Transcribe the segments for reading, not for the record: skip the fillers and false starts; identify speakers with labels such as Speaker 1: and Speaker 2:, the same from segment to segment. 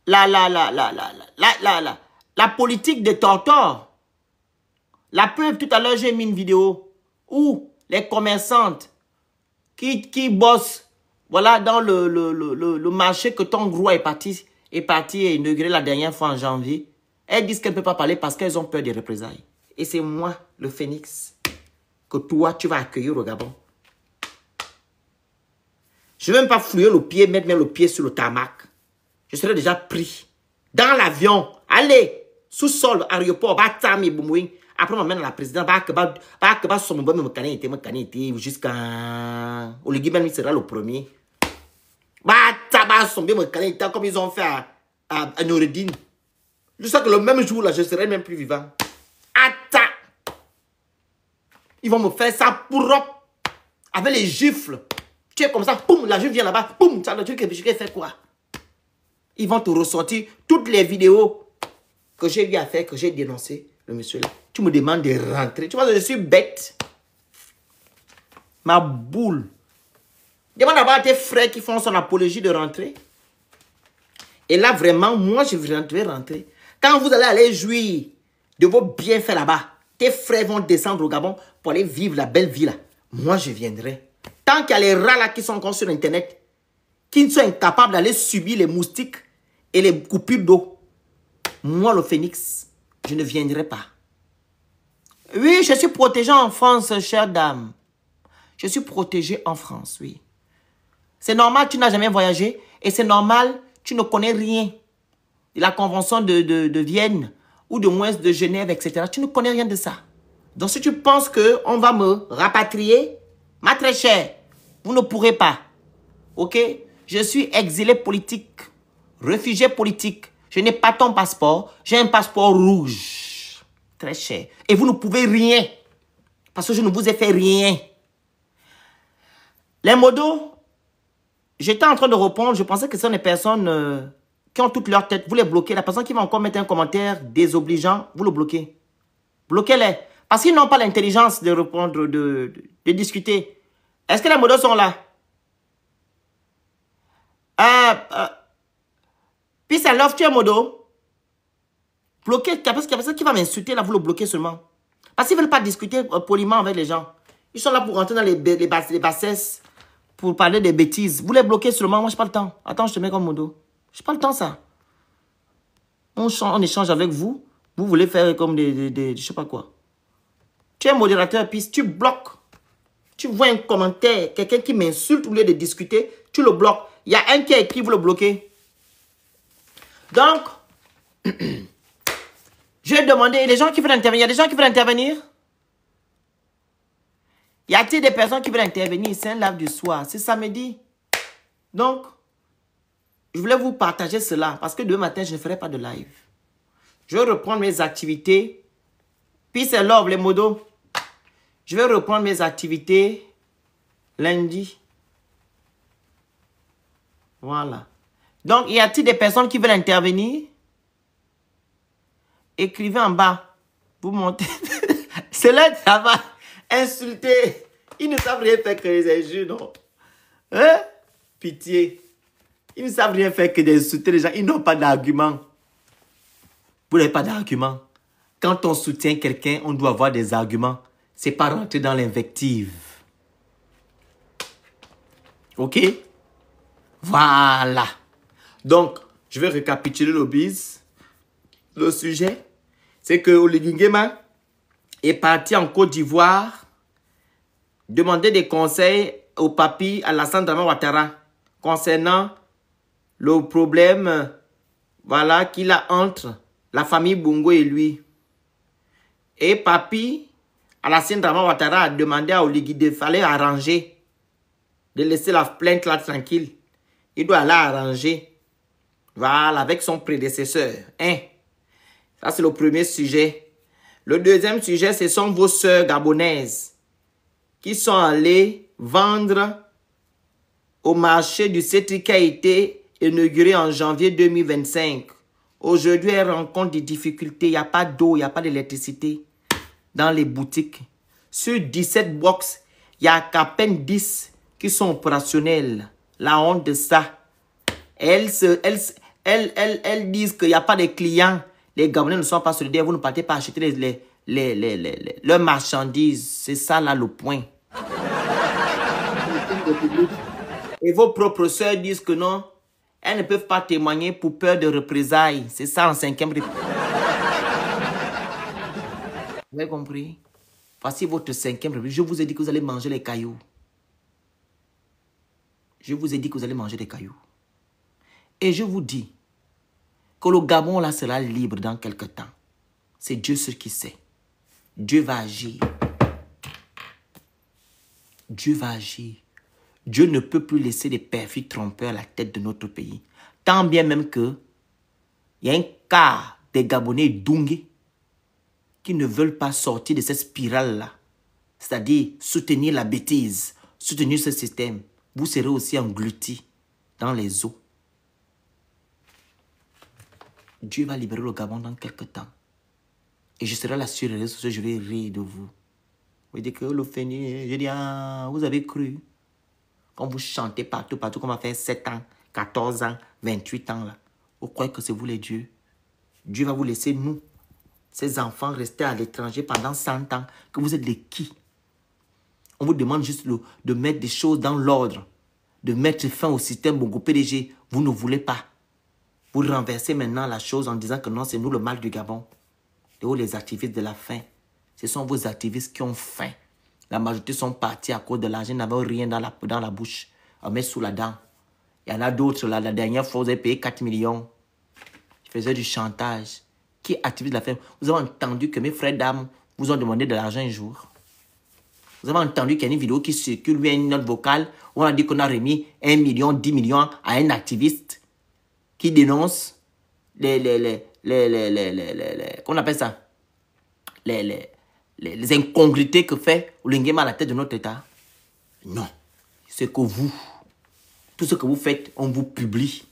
Speaker 1: la politique de Tortor. La preuve, tout à l'heure, j'ai mis une vidéo où les commerçantes qui bossent, voilà, dans le marché que ton gros est parti inaugurer la dernière fois en janvier, elles disent qu'elles ne peuvent pas parler parce qu'elles ont peur des représailles. Et c'est moi, le phénix, que toi, tu vas accueillir au Gabon. Je ne vais même pas fouiller le pied, mettre même le pied sur le tarmac. Je serai déjà pris. Dans l'avion, allez, sous-sol, aéroport, batami, boumouing. Après, on m'amène à la présidente, jusqu'à... Oligui même, il sera le premier. Comme ils ont fait à Noureddin. Je sais que le même jour, là, je serai même plus vivant. Atta! Ils vont me faire ça pour avec les gifles. Tu es comme ça, boum, la juge vient là-bas, boum, ça le truc que je vais faire quoi? Ils vont te ressortir toutes les vidéos que j'ai eu à faire, que j'ai dénoncé, le monsieur là. Tu me demandes de rentrer. Tu vois, je suis bête. Ma boule. Demande d'abord à tes frères qui font son apologie de rentrer. Et là, vraiment, moi, je vais rentrer. Quand vous allez jouir de vos bienfaits là-bas, tes frères vont descendre au Gabon pour aller vivre la belle vie là. Moi, je viendrai. Tant qu'il y a les rats là qui sont encore sur Internet, qui sont incapables d'aller subir les moustiques et les coupures d'eau, moi, le phénix, je ne viendrai pas. Oui, je suis protégé en France, chère dame. Je suis protégé en France, oui. C'est normal, tu n'as jamais voyagé. Et c'est normal, tu ne connais rien de la convention de Vienne ou de moins de Genève, etc. Tu ne connais rien de ça. Donc, si tu penses qu'on va me rapatrier, ma très chère, vous ne pourrez pas. Ok? Je suis exilé politique, réfugié politique. Je n'ai pas ton passeport. J'ai un passeport rouge. Très cher. Et vous ne pouvez rien. Parce que je ne vous ai fait rien. Les modos, j'étais en train de répondre. Je pensais que ce sont des personnes qui ont toute leur tête. Vous les bloquez. La personne qui va encore mettre un commentaire désobligeant, vous le bloquez. Bloquez-les. Parce qu'ils n'ont pas l'intelligence de répondre, de discuter. Est-ce que les modos sont là? Puis ça love, tu es modo. Bloquez, parce qu'il y a personne qui va m'insulter, là, vous le bloquez seulement. Parce qu'ils ne veulent pas discuter poliment avec les gens. Ils sont là pour rentrer dans les bassesses, pour parler des bêtises. Vous les bloquez seulement, moi, je n'ai pas le temps. Attends, je te mets comme modo. Je n'ai pas le temps, ça. On échange avec vous. Vous voulez faire comme je sais pas quoi. Tu es modérateur, puis tu bloques. Tu vois un commentaire, quelqu'un qui m'insulte au lieu de discuter, tu le bloques. Il y a un qui a écrit, vous le bloquez. Donc, je vais demander, les gens qui veulent intervenir, il y a des gens qui veulent intervenir? Y a-t-il des personnes qui veulent intervenir? C'est un live du soir, c'est samedi. Donc, je voulais vous partager cela, parce que demain matin, je ne ferai pas de live. Je vais reprendre mes activités. Puis c'est love, les modos. Je vais reprendre mes activités lundi. Voilà. Donc, y a-t-il des personnes qui veulent intervenir? Écrivez en bas. Vous montez. C'est là ça va insulter. Ils ne savent rien faire que les injures, non? Hein? Pitié. Ils ne savent rien faire que d'insulter les gens. Ils n'ont pas d'argument. Vous n'avez pas d'argument. Quand on soutient quelqu'un, on doit avoir des arguments. C'est pas rentrer dans l'invective. Ok? Voilà. Donc, je vais récapituler le biz. Le sujet, c'est que Oligui Nguema est parti en Côte d'Ivoire demander des conseils au papi Alassane Dramane Ouattara concernant le problème voilà, qu'il a entre la famille Bongo et lui. Et papi Alassane Dramane Ouattara a demandé à Oligui de fallait arranger, de laisser la plainte là tranquille. Il doit aller arranger. Voilà, avec son prédécesseur. Hein? Ça, c'est le premier sujet. Le deuxième sujet, ce sont vos sœurs gabonaises qui sont allées vendre au marché du Cétri qui a été inauguré en janvier 2025. Aujourd'hui, elles rencontrent des difficultés. Il n'y a pas d'eau, il n'y a pas d'électricité dans les boutiques. Sur 17 box, il n'y a qu'à peine 10 qui sont opérationnels. La honte de ça. elles disent qu'il n'y a pas de clients. Les Gabonais ne sont pas solidaires. Vous ne partez pas acheter leurs marchandises. C'est ça là le point. Et vos propres sœurs disent que non. Elles ne peuvent pas témoigner pour peur de représailles. C'est ça en 5e République. Vous avez compris? Voici votre 5e République. Je vous ai dit que vous allez manger les cailloux. Je vous ai dit que vous allez manger des cailloux. Et je vous dis que le Gabon là sera libre dans quelque temps. C'est Dieu seul qui sait. Dieu va agir. Dieu va agir. Dieu ne peut plus laisser des perfides trompeurs à la tête de notre pays. Tant bien même que il y a un quart des Gabonais douingués qui ne veulent pas sortir de cette spirale-là. C'est-à-dire soutenir la bêtise, soutenir ce système. Vous serez aussi engloutis dans les eaux. Dieu va libérer le Gabon dans quelques temps. Et je serai là sur les réseaux sociaux, je vais rire de vous. Vous dites que le Féni, je dis, ah, vous avez cru. Quand vous chantez partout, qu'on va faire 7 ans, 14 ans, 28 ans, là. Vous croyez que c'est vous les dieux? Dieu va vous laisser, nous, ces enfants, rester à l'étranger pendant 100 ans. Que vous êtes les qui? On vous demande juste de mettre des choses dans l'ordre, de mettre fin au système Bongo PDG. Vous ne voulez pas. Vous renversez maintenant la chose en disant que non, c'est nous le mal du Gabon. Et où les activistes de la faim. Ce sont vos activistes qui ont faim. La majorité sont partis à cause de l'argent, n'avaient rien dans la bouche. On met sous la dent. Il y en a d'autres là. La dernière fois, vous avez payé 4 millions. Ils faisaient du chantage. Qui est activiste de la faim? Vous avez entendu que mes frères d'âme vous ont demandé de l'argent un jour. Vous avez entendu qu'il y a une vidéo qui circule, lui, une note vocale, où on a dit qu'on a remis 1 million, 10 millions à un activiste qui dénonce qu'on appelle ça, les incongruités que fait Oulingema à la tête de notre État. Non. C'est que vous, tout ce que vous faites, on vous publie.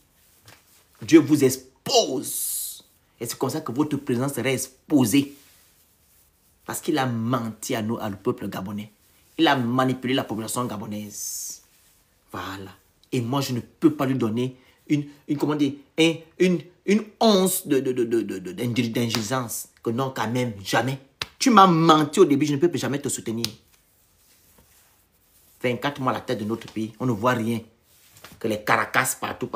Speaker 1: Dieu vous expose. Et c'est comme ça que votre présence serait exposée. Parce qu'il a menti à nous, à le peuple gabonais. Il a manipulé la population gabonaise. Voilà. Et moi, je ne peux pas lui donner une once d'indulgence. Que non, quand même, jamais. Tu m'as menti au début, je ne peux jamais te soutenir. 24 mois à la tête de notre pays, on ne voit rien. Que les caracas partout.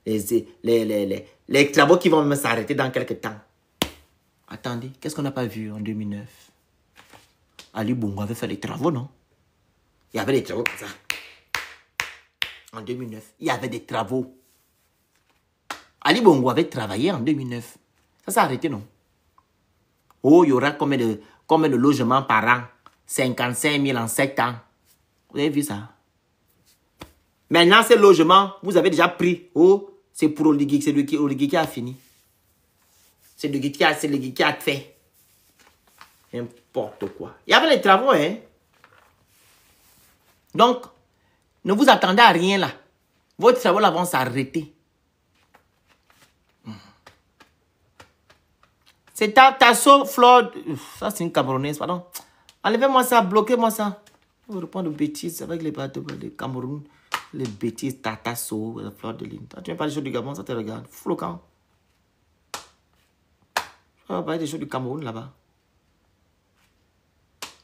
Speaker 1: Les travaux qui vont même s'arrêter dans quelques temps. Attendez, qu'est-ce qu'on n'a pas vu en 2009? Ali Bongo avait fait des travaux, non? Il y avait des travaux comme ça. En 2009, il y avait des travaux. Ali Bongo avait travaillé en 2009. Ça s'est arrêté, non? Oh, il y aura combien de logements par an? 55 000 en 7 ans. Vous avez vu ça? Maintenant, ces logements, vous avez déjà pris. Oh, c'est pour Oligui, c'est lui qui a fini. C'est le qui a fait. N'importe quoi. Il y avait les travaux, hein. Donc, ne vous attendez à rien là. Vos travaux là vont s'arrêter. C'est Tasso Flore. Ça, c'est une Camerounaise, pardon. Enlevez-moi ça, bloquez-moi ça. Je reprends de bêtises avec les bateaux de Cameroun. Les bêtises, Tasso, Flore de Lune. Tu viens parler des choses du Gabon, ça te regarde. Flocant. On va parler des choses du Cameroun là-bas.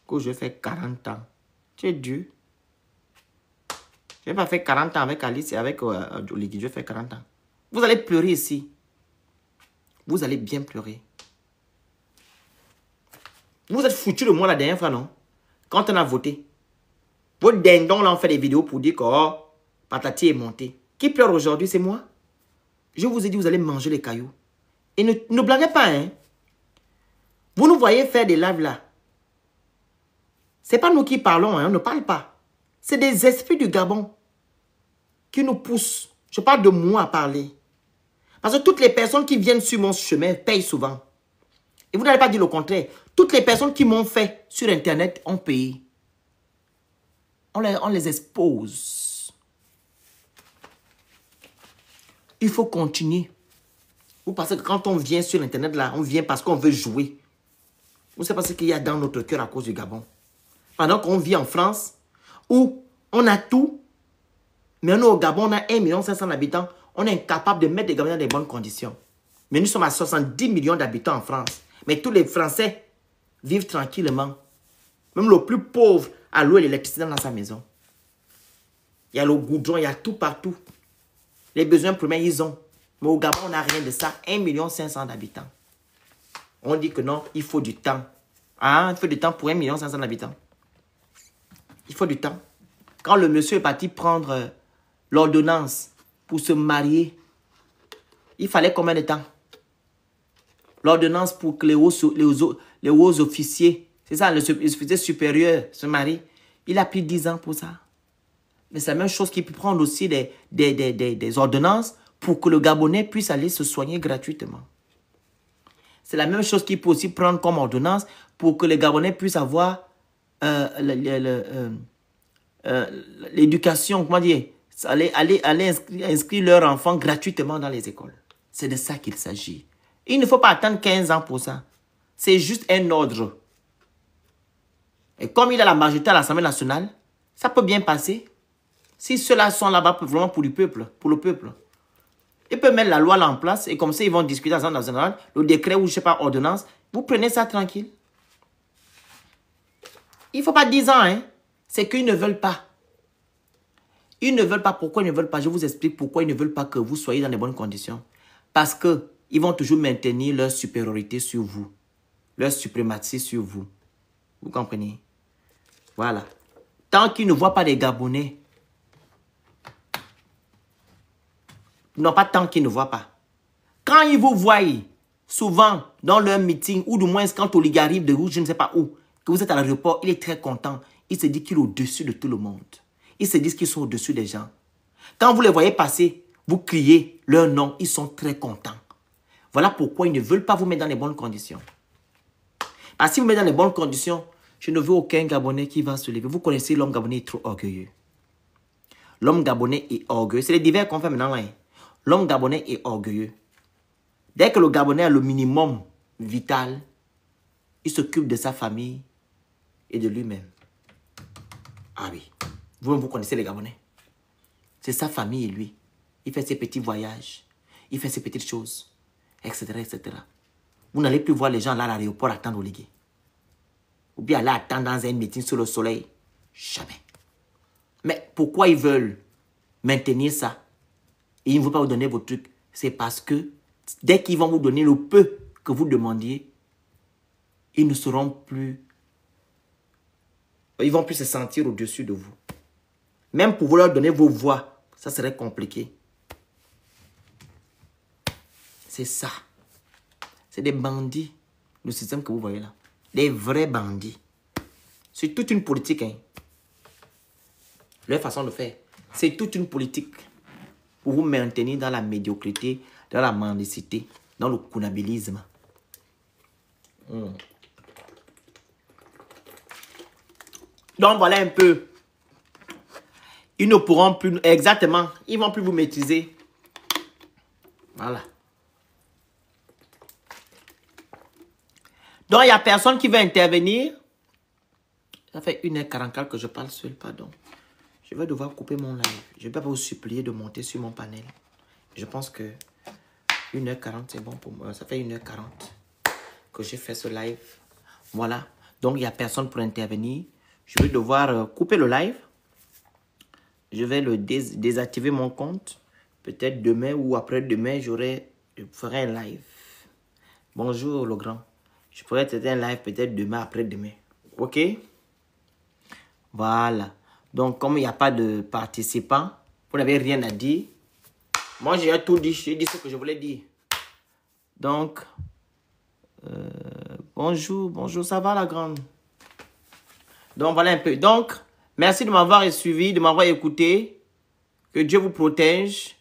Speaker 1: Que je fais 40 ans. Tu es Dieu. Je n'ai pas fait 40 ans avec Alice et avec Oligui. Je fais 40 ans. Vous allez pleurer ici. Vous allez bien pleurer. Vous êtes foutus de moi la dernière fois, non? Quand on a voté. Vos dindons là ont fait des vidéos pour dire que oh, Patati est monté. Qui pleure aujourd'hui, c'est moi. Je vous ai dit, vous allez manger les cailloux. Et ne blaguez pas, hein. Vous nous voyez faire des lives là. Ce n'est pas nous qui parlons, hein, on ne parle pas. C'est des esprits du Gabon qui nous poussent. Je parle de moi à parler. Parce que toutes les personnes qui viennent sur mon chemin payent souvent. Et vous n'allez pas dire le contraire. Toutes les personnes qui m'ont fait sur Internet ont payé. On les expose. Il faut continuer. Vous pensez que quand on vient sur Internet là, on vient parce qu'on veut jouer. Vous savez pas ce qu'il y a dans notre cœur à cause du Gabon. Pendant qu'on vit en France, où on a tout, mais nous au Gabon, on a 1 500 000 habitants, On est incapable de mettre les Gabonais dans des bonnes conditions. Mais nous sommes à 70 millions d'habitants en France. Mais tous les Français vivent tranquillement. Même le plus pauvre a l'eau et l'électricité dans sa maison. Il y a le goudron, il y a tout partout. Les besoins premiers, ils ont. Mais au Gabon, on n'a rien de ça. 1,5 million d'habitants. On dit que non, il faut du temps. Ah, il faut du temps pour 1,5 million d'habitants. Il faut du temps. Quand le monsieur est parti prendre l'ordonnance pour se marier, il fallait combien de temps? L'ordonnance pour que les hauts officiers, c'est ça, les officiers supérieurs se marient, il a pris 10 ans pour ça. Mais c'est la même chose qu'il peut prendre aussi des ordonnances pour que le Gabonais puisse aller se soigner gratuitement. C'est la même chose qu'il peut aussi prendre comme ordonnance pour que les Gabonais puissent avoir l'éducation, comment dire, aller inscrire leurs enfants gratuitement dans les écoles. C'est de ça qu'il s'agit. Il ne faut pas attendre 15 ans pour ça. C'est juste un ordre. Et comme il a la majorité à l'Assemblée nationale, ça peut bien passer. Si ceux-là sont là-bas vraiment pour le peuple, ils peuvent mettre la loi là en place et comme ça, ils vont discuter à l'Assemblée nationale, le décret ou je ne sais pas, ordonnance. Vous prenez ça tranquille. Il ne faut pas 10 ans, hein. C'est qu'ils ne veulent pas. Ils ne veulent pas. Pourquoi ils ne veulent pas? Je vous explique pourquoi ils ne veulent pas que vous soyez dans les bonnes conditions. Parce qu'ils vont toujours maintenir leur supériorité sur vous. Leur suprématie sur vous. Vous comprenez? Voilà. Tant qu'ils ne voient pas les Gabonais, non, pas tant qu'ils ne voient pas. Quand ils vous voient, souvent, dans leur meeting, ou du moins quand Oligui arrive de où, je ne sais pas où, que vous êtes à l'aéroport, il est très content. Il se dit qu'il est au-dessus de tout le monde. Ils se disent qu'ils sont au-dessus des gens. Quand vous les voyez passer, vous criez leur nom, ils sont très contents. Voilà pourquoi ils ne veulent pas vous mettre dans les bonnes conditions. Parce que si vous mettez dans les bonnes conditions, je ne veux aucun Gabonais qui va se lever. Vous connaissez l'homme Gabonais est trop orgueilleux. L'homme Gabonais est orgueilleux. C'est les divers qu'on fait maintenant. Hein. L'homme Gabonais est orgueilleux. Dès que le Gabonais a le minimum vital, il s'occupe de sa famille et de lui-même. Ah oui. Vous connaissez les Gabonais. C'est sa famille et lui. Il fait ses petits voyages. Il fait ses petites choses. Etc. etc. Vous n'allez plus voir les gens là à l'aéroport attendre Oligui. Ou bien aller attendre dans un meeting sous le soleil. Jamais. Mais pourquoi ils veulent maintenir ça? Et ils ne veulent pas vous donner vos trucs. C'est parce que dès qu'ils vont vous donner le peu que vous demandiez, ils ne seront plus... Ils vont plus se sentir au-dessus de vous. Même pour vous leur donner vos voix, ça serait compliqué. C'est ça. C'est des bandits, le système que vous voyez là. Des vrais bandits. C'est toute une politique. Hein. Leur façon de faire, c'est toute une politique pour vous maintenir dans la médiocrité, dans la mendicité, dans le kunabilisme. Donc voilà un peu. Ils ne pourront plus, exactement, ils ne vont plus vous maîtriser. Voilà. Donc il n'y a personne qui veut intervenir. Ça fait 1h44 que je parle seul, pardon. Je vais devoir couper mon live. Je ne vais pas vous supplier de monter sur mon panel. Je pense que 1h40 c'est bon pour moi. Ça fait 1h40 que j'ai fait ce live. Voilà. Donc il n'y a personne pour intervenir. Je vais devoir couper le live. Je vais le désactiver mon compte. Peut-être demain ou après-demain, je ferai un live. Bonjour le grand. Je ferai peut-être un live peut-être demain, après-demain. Ok? Voilà. Donc, comme il n'y a pas de participants, vous n'avez rien à dire. Moi, j'ai tout dit. J'ai dit ce que je voulais dire. Donc, bonjour, ça va la grande? Donc, voilà un peu. Donc, merci de m'avoir suivi, de m'avoir écouté. Que Dieu vous protège.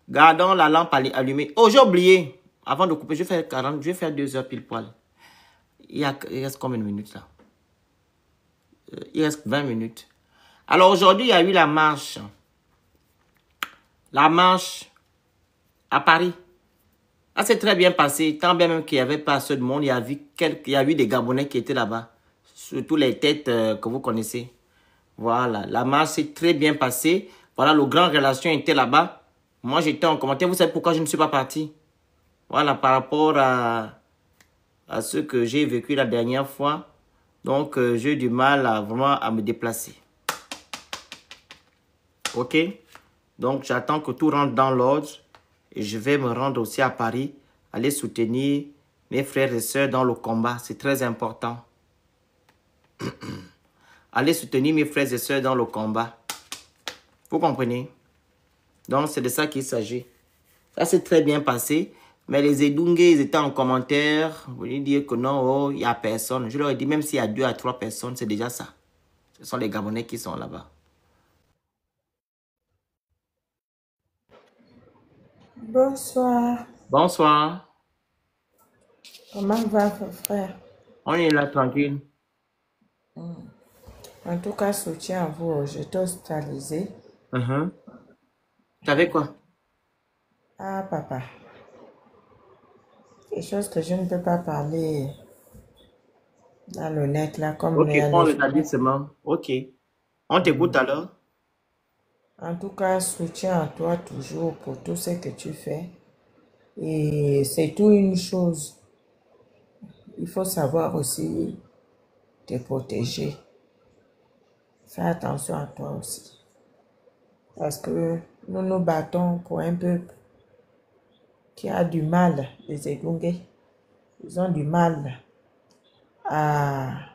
Speaker 1: Gardons la lampe allumée. Oh, j'ai oublié. Avant de couper, je vais faire 2 heures pile poil. Il reste combien de minutes là? Il reste 20 minutes. Alors aujourd'hui, il y a eu la marche. La marche à Paris. Ça s'est très bien passé. Tant bien même qu'il n'y avait pas assez de monde, il y a eu des Gabonais qui étaient là-bas. Surtout les têtes que vous connaissez. Voilà. La marche s'est très bien passée. Voilà, le grand relation était là-bas. Moi, j'étais en commentaire. Vous savez pourquoi je ne suis pas parti? Voilà, par rapport à ce que j'ai vécu la dernière fois. Donc, j'ai eu du mal vraiment à me déplacer. OK? Donc, j'attends que tout rentre dans l'ordre. Et je vais me rendre aussi à Paris, aller soutenir mes frères et sœurs dans le combat. C'est très important. Aller soutenir mes frères et sœurs dans le combat. Vous comprenez? Donc, c'est de ça qu'il s'agit. Ça s'est très bien passé. Mais les Edungé, ils étaient en commentaire. Vous voulez dire que non, oh, il n'y a personne. Je leur ai dit, même s'il y a 2 à 3 personnes, c'est déjà ça. Ce sont les Gabonais qui sont là-bas.
Speaker 2: Bonsoir.
Speaker 1: Bonsoir.
Speaker 2: Comment va, frère?
Speaker 1: On est là tranquille.
Speaker 2: En tout cas, soutien à vous. Je t'ai hospitalisé.
Speaker 1: Tu savais quoi?
Speaker 2: Ah, papa. Quelque chose que je ne peux pas parler dans le net, là, comme
Speaker 1: Ok,
Speaker 2: les
Speaker 1: prends le
Speaker 2: journaux.
Speaker 1: établissement. Ok. On t'écoute alors.
Speaker 2: En tout cas, soutien à toi toujours pour tout ce que tu fais. Et c'est tout une chose. Il faut savoir aussi te protéger. Fais attention à toi aussi. Parce que nous nous battons pour un peuple qui a du mal, les Edungé. Ils ont du mal à,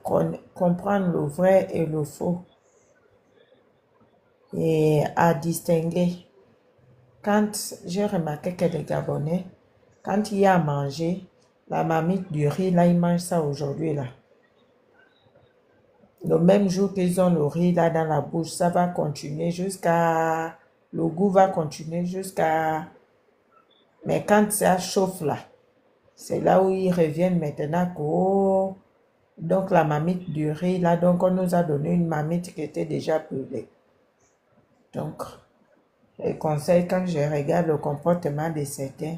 Speaker 2: comprendre le vrai et le faux et à distinguer. Quand j'ai remarqué que les Gabonais, quand il y a à manger, la marmite du riz, là, ils mangent ça aujourd'hui, là. Le même jour qu'ils ont le riz, là, dans la bouche, ça va continuer jusqu'à... Le goût va continuer jusqu'à... Mais quand ça chauffe, là, c'est là où ils reviennent maintenant que, oh, donc la marmite du riz, là, donc on nous a donné une marmite qui était déjà brûlée. Donc, les conseils, quand je regarde le comportement de certains,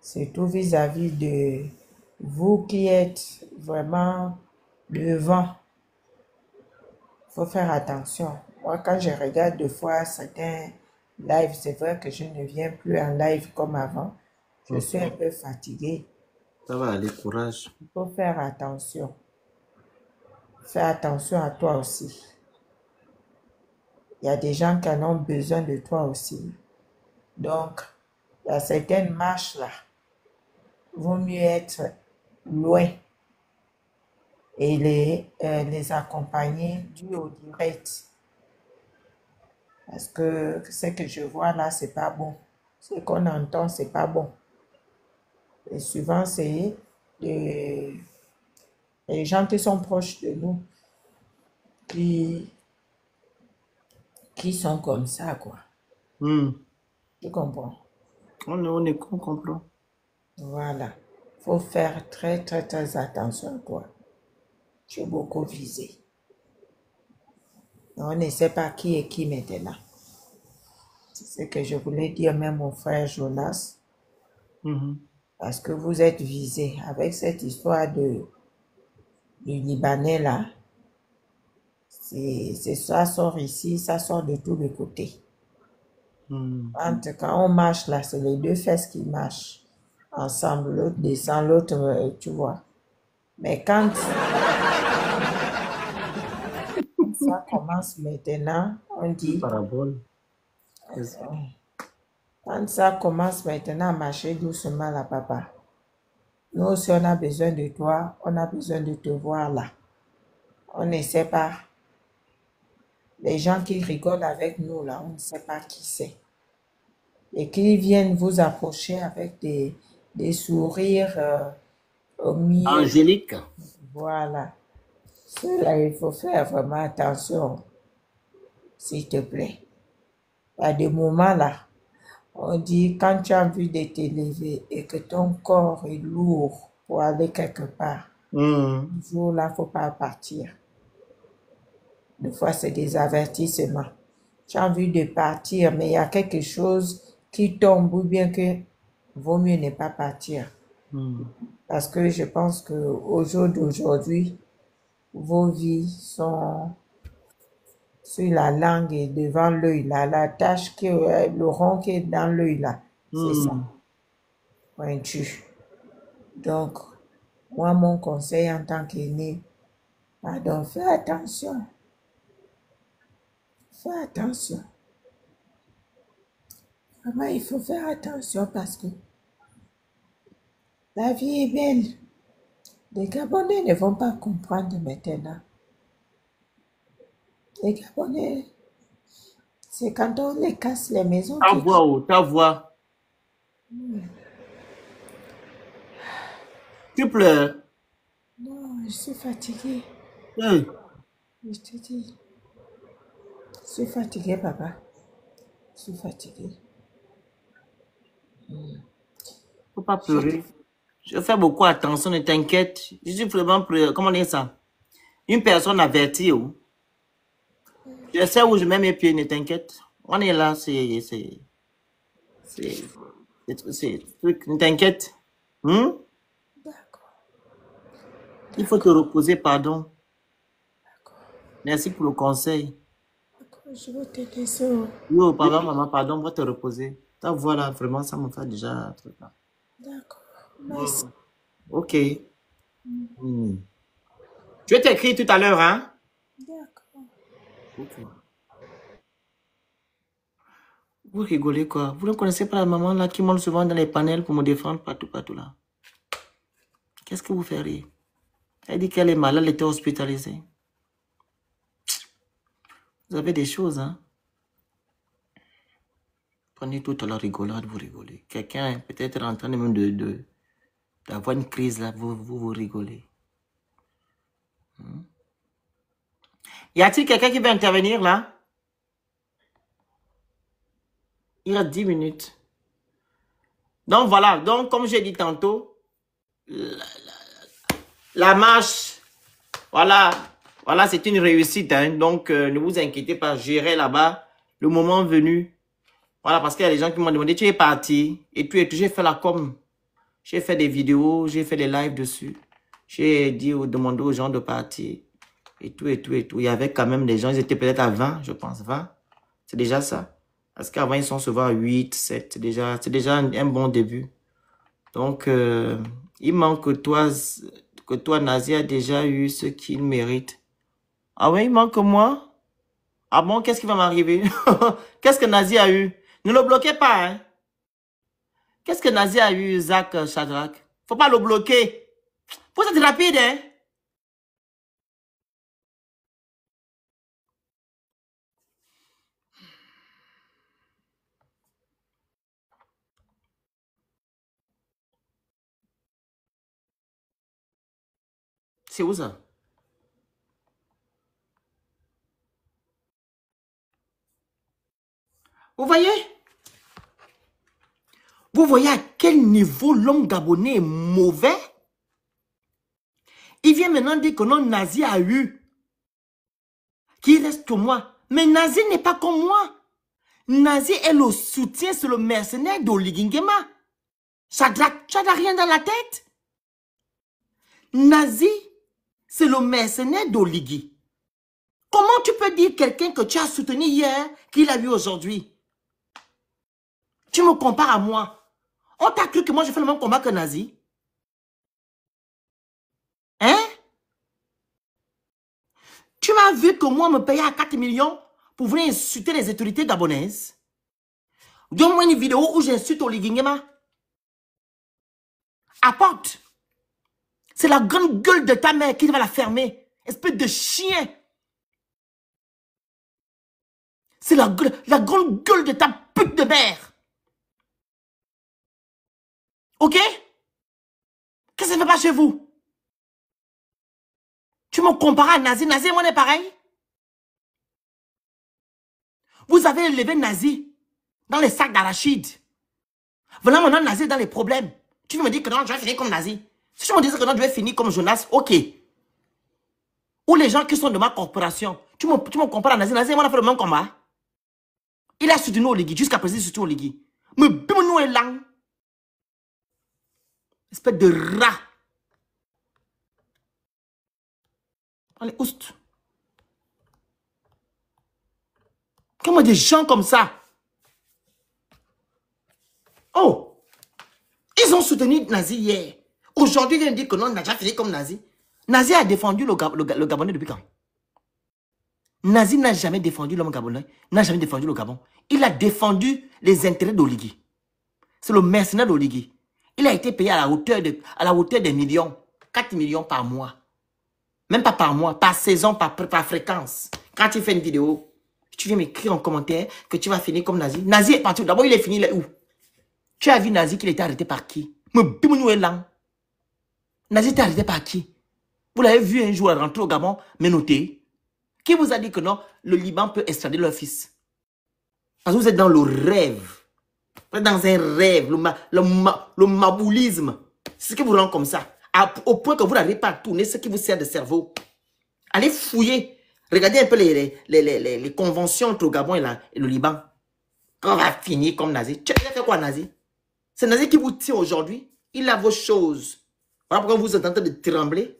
Speaker 2: surtout vis-à-vis de vous qui êtes vraiment devant, il faut faire attention. Moi, quand je regarde deux fois certains lives, c'est vrai que je ne viens plus en live comme avant. Je suis un peu fatiguée.
Speaker 1: Ça va aller, courage.
Speaker 2: Il faut faire attention. Fais attention à toi aussi. Il y a des gens qui en ont besoin de toi aussi. Donc, il y a certaines marches là. Vaut mieux être loin et les accompagner du au direct. Parce que ce que je vois là, c'est pas bon. Ce qu'on entend, c'est pas bon. Et souvent, c'est les, les gens qui sont proches de nous qui, qui sont comme ça, quoi. Tu comprends?
Speaker 1: On comprend.
Speaker 2: Voilà. Faut faire très, très, très attention à toi. Tu es beaucoup visé. On ne sait pas qui est qui maintenant. C'est ce que je voulais dire même mon frère Jonas. Parce que vous êtes visé avec cette histoire du Libanais là. Ça sort ici, ça sort de tous les côtés. Quand on marche là, c'est les deux fesses qui marchent ensemble. L'autre descend, l'autre, tu vois. Mais quand ça commence maintenant, on dit,
Speaker 1: Parabole.
Speaker 2: quand ça commence maintenant à marcher doucement là, papa, nous aussi on a besoin de toi, on a besoin de te voir là. On ne sait pas. Les gens qui rigolent avec nous là, on ne sait pas qui c'est. Et qui viennent vous approcher avec des sourires au milieu.
Speaker 1: Angélique.
Speaker 2: Voilà. Cela, il faut faire vraiment attention, s'il te plaît. Il y a des moments là, on dit quand tu as envie de t'élever et que ton corps est lourd pour aller quelque part, ce jour-là, il ne faut pas partir. Des fois, c'est des avertissements. Tu as envie de partir, mais il y a quelque chose qui tombe ou bien que vaut mieux ne pas partir. Parce que je pense qu'au jour d'aujourd'hui, vos vies sur la langue et devant l'œil là, la tache qui est le rond qui est dans l'œil là, c'est ça, pointu. Donc, moi, mon conseil en tant qu'aîné, pardon, fais attention. Fais attention. Vraiment, il faut faire attention parce que la vie est belle. Les Gabonais ne vont pas comprendre maintenant. Les Gabonais, c'est quand on les casse les maisons
Speaker 1: Ta
Speaker 2: qui...
Speaker 1: voix, oh, ta voix. Tu pleures.
Speaker 2: Non, je suis fatiguée.
Speaker 1: Hey,
Speaker 2: Je te dis. Je suis fatiguée, papa. Je suis fatiguée.
Speaker 1: faut pas
Speaker 2: Je te-
Speaker 1: pleurer. Je fais beaucoup attention, ne t'inquiète. Je suis vraiment, comment dire ça? Une personne avertie. Oh. Je sais où je mets mes pieds, ne t'inquiète. On est là, truc, ne t'inquiète. Hmm?
Speaker 2: D'accord,
Speaker 1: Il faut te
Speaker 2: d'accord,
Speaker 1: reposer, pardon.
Speaker 2: d'accord,
Speaker 1: Merci pour le conseil.
Speaker 2: d'accord. Je vais te laisser. Oh.
Speaker 1: Yo, papa, maman, pardon, va te reposer. Ta voix là, vraiment, ça me fait déjà un truc là.
Speaker 2: D'accord, merci.
Speaker 1: Ok. Hmm. Je vais t'écrire tout à l'heure, hein?
Speaker 2: D'accord.
Speaker 1: Ok. Vous rigolez quoi? Vous ne connaissez pas la maman là qui monte souvent dans les panels pour me défendre partout, partout là. Qu'est-ce que vous faites rire? Elle dit qu'elle est malade, elle était hospitalisée. Vous avez des choses, hein? Prenez tout à la rigolade, vous rigolez. Quelqu'un est peut-être en train même d'avoir une crise là, vous rigolez. Y a-t-il quelqu'un qui veut intervenir là? Il reste 10 minutes. Donc voilà, donc comme j'ai dit tantôt, la marche, voilà, voilà, c'est une réussite. Hein. Donc ne vous inquiétez pas, j'irai là-bas le moment venu. Voilà, parce qu'il y a des gens qui m'ont demandé, tu es parti et puis j'ai fait la com. J'ai fait des vidéos, j'ai fait des lives dessus. J'ai demandé aux gens de partir et tout, et tout, et tout. Il y avait quand même des gens, ils étaient peut-être à 20, je pense, 20. C'est déjà ça. Parce qu'avant, ils sont souvent à 8, 7. C'est déjà un bon début. Donc, il manque que toi, Nazi, a déjà eu ce qu'il mérite. Ah ouais, il manque moi? Ah bon, qu'est-ce qui va m'arriver? Qu'est-ce que Nazi a eu? Ne le bloquez pas, hein? Qu'est-ce que Nazi a eu, Zach Shadrach? Faut pas le bloquer. Faut être rapide, hein? C'est où ça? Vous voyez? Vous voyez à quel niveau l'homme gabonais est mauvais? Il vient maintenant dire que non, Nazi a eu. Qu'il reste que moi. Mais Nazi n'est pas comme moi. Nazi est le soutien, c'est le mercenaire d'Oligingema. Ça n'a rien dans la tête. Nazi, c'est le mercenaire d'Oligui. Comment tu peux dire quelqu'un que tu as soutenu hier qu'il a eu aujourd'hui? Tu me compares à moi. On t'a cru que moi je fais le même combat que Nazi? Hein? Tu m'as vu que moi me payer à 4 millions pour venir insulter les autorités gabonaises? Donne-moi une vidéo où j'insulte Oligui Nguema. Apporte. C'est la grande gueule de ta mère qui va la fermer. Espèce de chien. C'est la grande gueule de ta pute de mère. Ok? Qu'est-ce que ça fait pas chez vous? Tu me compares à Nazi. Nazi et moi on est pareil. Vous avez élevé Nazi dans les sacs d'arachide. Voilà maintenant Nazi dans les problèmes. Tu veux me dire que non, je vais finir comme Nazi. Si tu me dis que non, je vais finir comme Jonas, ok. Ou les gens qui sont de ma corporation. Tu me compares à Nazi. Nazi et moi on a fait le même combat. Il a soutenu Oligui. Jusqu'à présent, il soutient Oligui. Mais bim-nous est là. Espèce de rat. Allez, oust. Comment des gens comme ça? Oh, ils ont soutenu Nazi hier. Aujourd'hui, ils viennent dire que non, on a déjà fini comme Nazi. Nazi a défendu le Gabonais depuis quand? Nazi n'a jamais défendu l'homme gabonais, n'a jamais défendu le Gabon. Il a défendu les intérêts d'Oligui. C'est le mercenaire d'Oligui. Il a été payé à la hauteur des millions. 4 millions par mois. Même pas par mois, par saison, par fréquence. Quand tu fais une vidéo, tu viens m'écrire en commentaire que tu vas finir comme Nazi. Nazi est parti. D'abord, il est fini là où? Tu as vu Nazi qu'il était arrêté par qui? Nazi était arrêté par qui? Vous l'avez vu un jour rentrer au Gabon, menotté. Qui vous a dit que non, le Liban peut extrader leur fils? Parce que vous êtes dans le rêve. Vous êtes dans un rêve, le maboulisme. C'est ce qui vous rend comme ça. Au point que vous n'arrivez pas à tourner ce qui vous sert de cerveau. Allez fouiller. Regardez un peu les conventions entre le Gabon et le Liban. Quand on va finir comme Nazi. Tu as fait quoi, Nazi? C'est Nazi qui vous tire aujourd'hui. Il a vos choses. Voilà pourquoi vous êtes en train de trembler.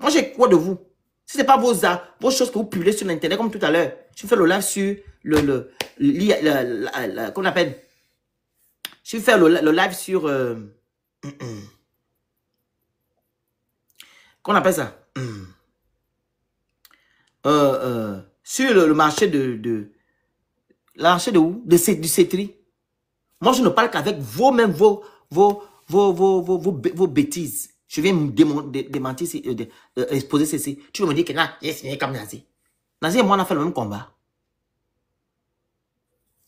Speaker 1: Moi, j'ai quoi de vous? Si ce n'est pas vos choses que vous publiez sur Internet, comme tout à l'heure, je fais le live sur qu'on appelle. Je vais faire le live sur. Qu'on appelle ça? Sur le marché du Cetri. Moi, je ne parle qu'avec vos bêtises. Je viens me démentir, exposer ceci. Tu veux me dire que là, j'ai signé comme Nazi. Nazi et moi, on a fait le même combat.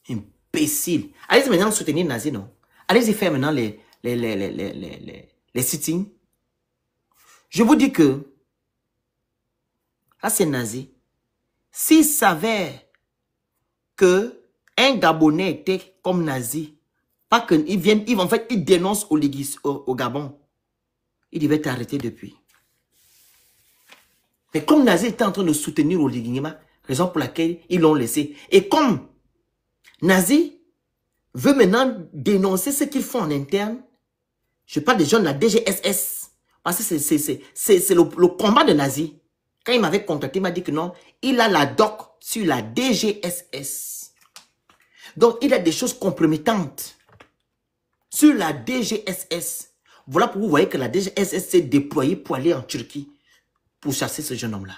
Speaker 1: Imbécile. Allez-y maintenant soutenir Nazi, non? Allez-y faire maintenant les sit-ins. Je vous dis que, là, c'est Nazi. S'il s'avère que un Gabonais était comme Nazi, pas qu'ils viennent, en fait, ils dénoncent au Gabon. Il devait être arrêté depuis. Mais comme Nazi était en train de soutenir Oligui Nguema, raison pour laquelle ils l'ont laissé. Et comme Nazi veut maintenant dénoncer ce qu'ils font en interne, je parle des gens de la DGSS. Parce que c'est le combat de Nazi. Quand il m'avait contacté, il m'a dit que non, il a la doc sur la DGSS. Donc, il a des choses compromettantes sur la DGSS. Voilà pourquoi vous voyez que la DGSS s'est déployée pour aller en Turquie pour chasser ce jeune homme-là.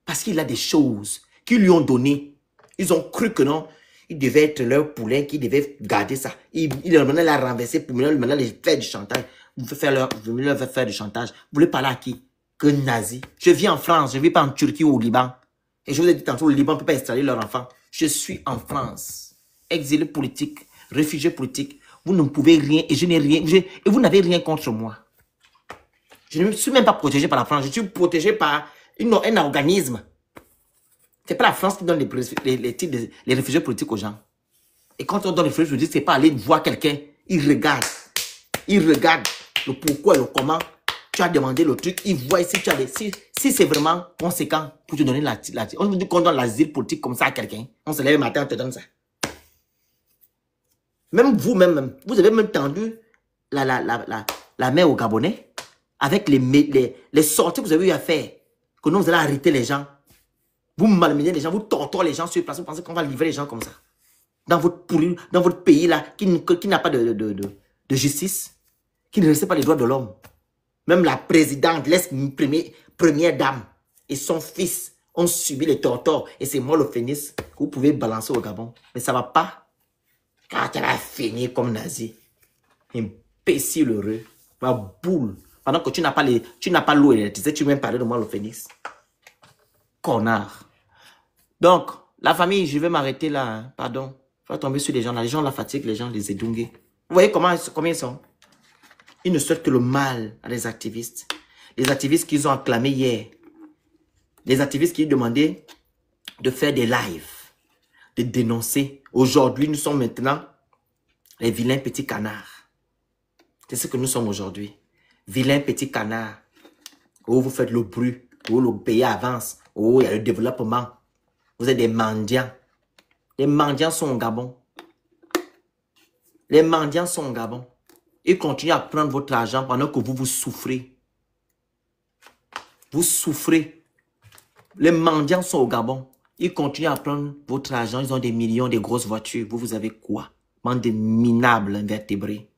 Speaker 1: Parce qu'il a des choses qu'ils lui ont données. Ils ont cru que non, il devait être leur poulain, qu'il devait garder ça. Il l'a renversé pour maintenant les faire du chantage. Vous leur faire du chantage. Vous voulez parler à qui? Que Nazi. Je vis en France, je ne vis pas en Turquie ou au Liban. Et je vous ai dit tantôt, le Liban ne peut pas installer leur enfant. Je suis en France. Exilé politique, réfugié politique. Vous ne pouvez rien et je n'ai rien. Et vous n'avez rien contre moi. Je ne suis même pas protégé par la France. Je suis protégé par un organisme. Ce n'est pas la France qui donne les réfugiés politiques aux gens. Et quand on donne les réfugiés politiques, ce n'est pas aller voir quelqu'un. Il regarde. Il regarde le pourquoi et le comment. Tu as demandé le truc. Il voit ici. Si c'est vraiment conséquent pour te donner on nous dit qu'on donne l'asile politique comme ça à quelqu'un. On se lève le matin, on te donne ça. Même vous-même, vous avez même tendu la main aux Gabonais avec les sorties que vous avez eu à faire. Que nous, vous allez arrêter les gens. Vous malmenez les gens, vous torturez les gens sur place. Vous pensez qu'on va livrer les gens comme ça. Dans votre pays là, qui n'a pas de justice, qui ne respecte pas les droits de l'homme. Même la présidente, première dame et son fils ont subi les tortures. Et c'est moi le phénix que vous pouvez balancer au Gabon. Mais ça ne va pas. Quand tu vas finir comme Nazi, imbécile heureux, ma boule. Pendant que tu n'as pas l'eau et l'électricité, tu viens parler de moi le phénix. Connard. Donc, la famille, je vais m'arrêter là. Hein. Pardon. Je vais tomber sur les gens là. Les gens la fatiguent, les gens les édungués. Vous voyez combien ils sont? Ils ne souhaitent que le mal à les activistes. Les activistes qu'ils ont acclamés hier. Les activistes qui demandaient de faire des lives, de dénoncer. Aujourd'hui, nous sommes maintenant les vilains petits canards. C'est ce que nous sommes aujourd'hui. Vilains petits canards. Oh, vous faites le bruit. Oh, le pays avance. Oh, il y a le développement. Vous êtes des mendiants. Les mendiants sont au Gabon. Les mendiants sont au Gabon. Ils continuent à prendre votre argent pendant que vous souffrez. Vous souffrez. Les mendiants sont au Gabon. Ils continuent à prendre votre argent. Ils ont des millions, des grosses voitures. Vous avez quoi? Bande de minables invertébrés.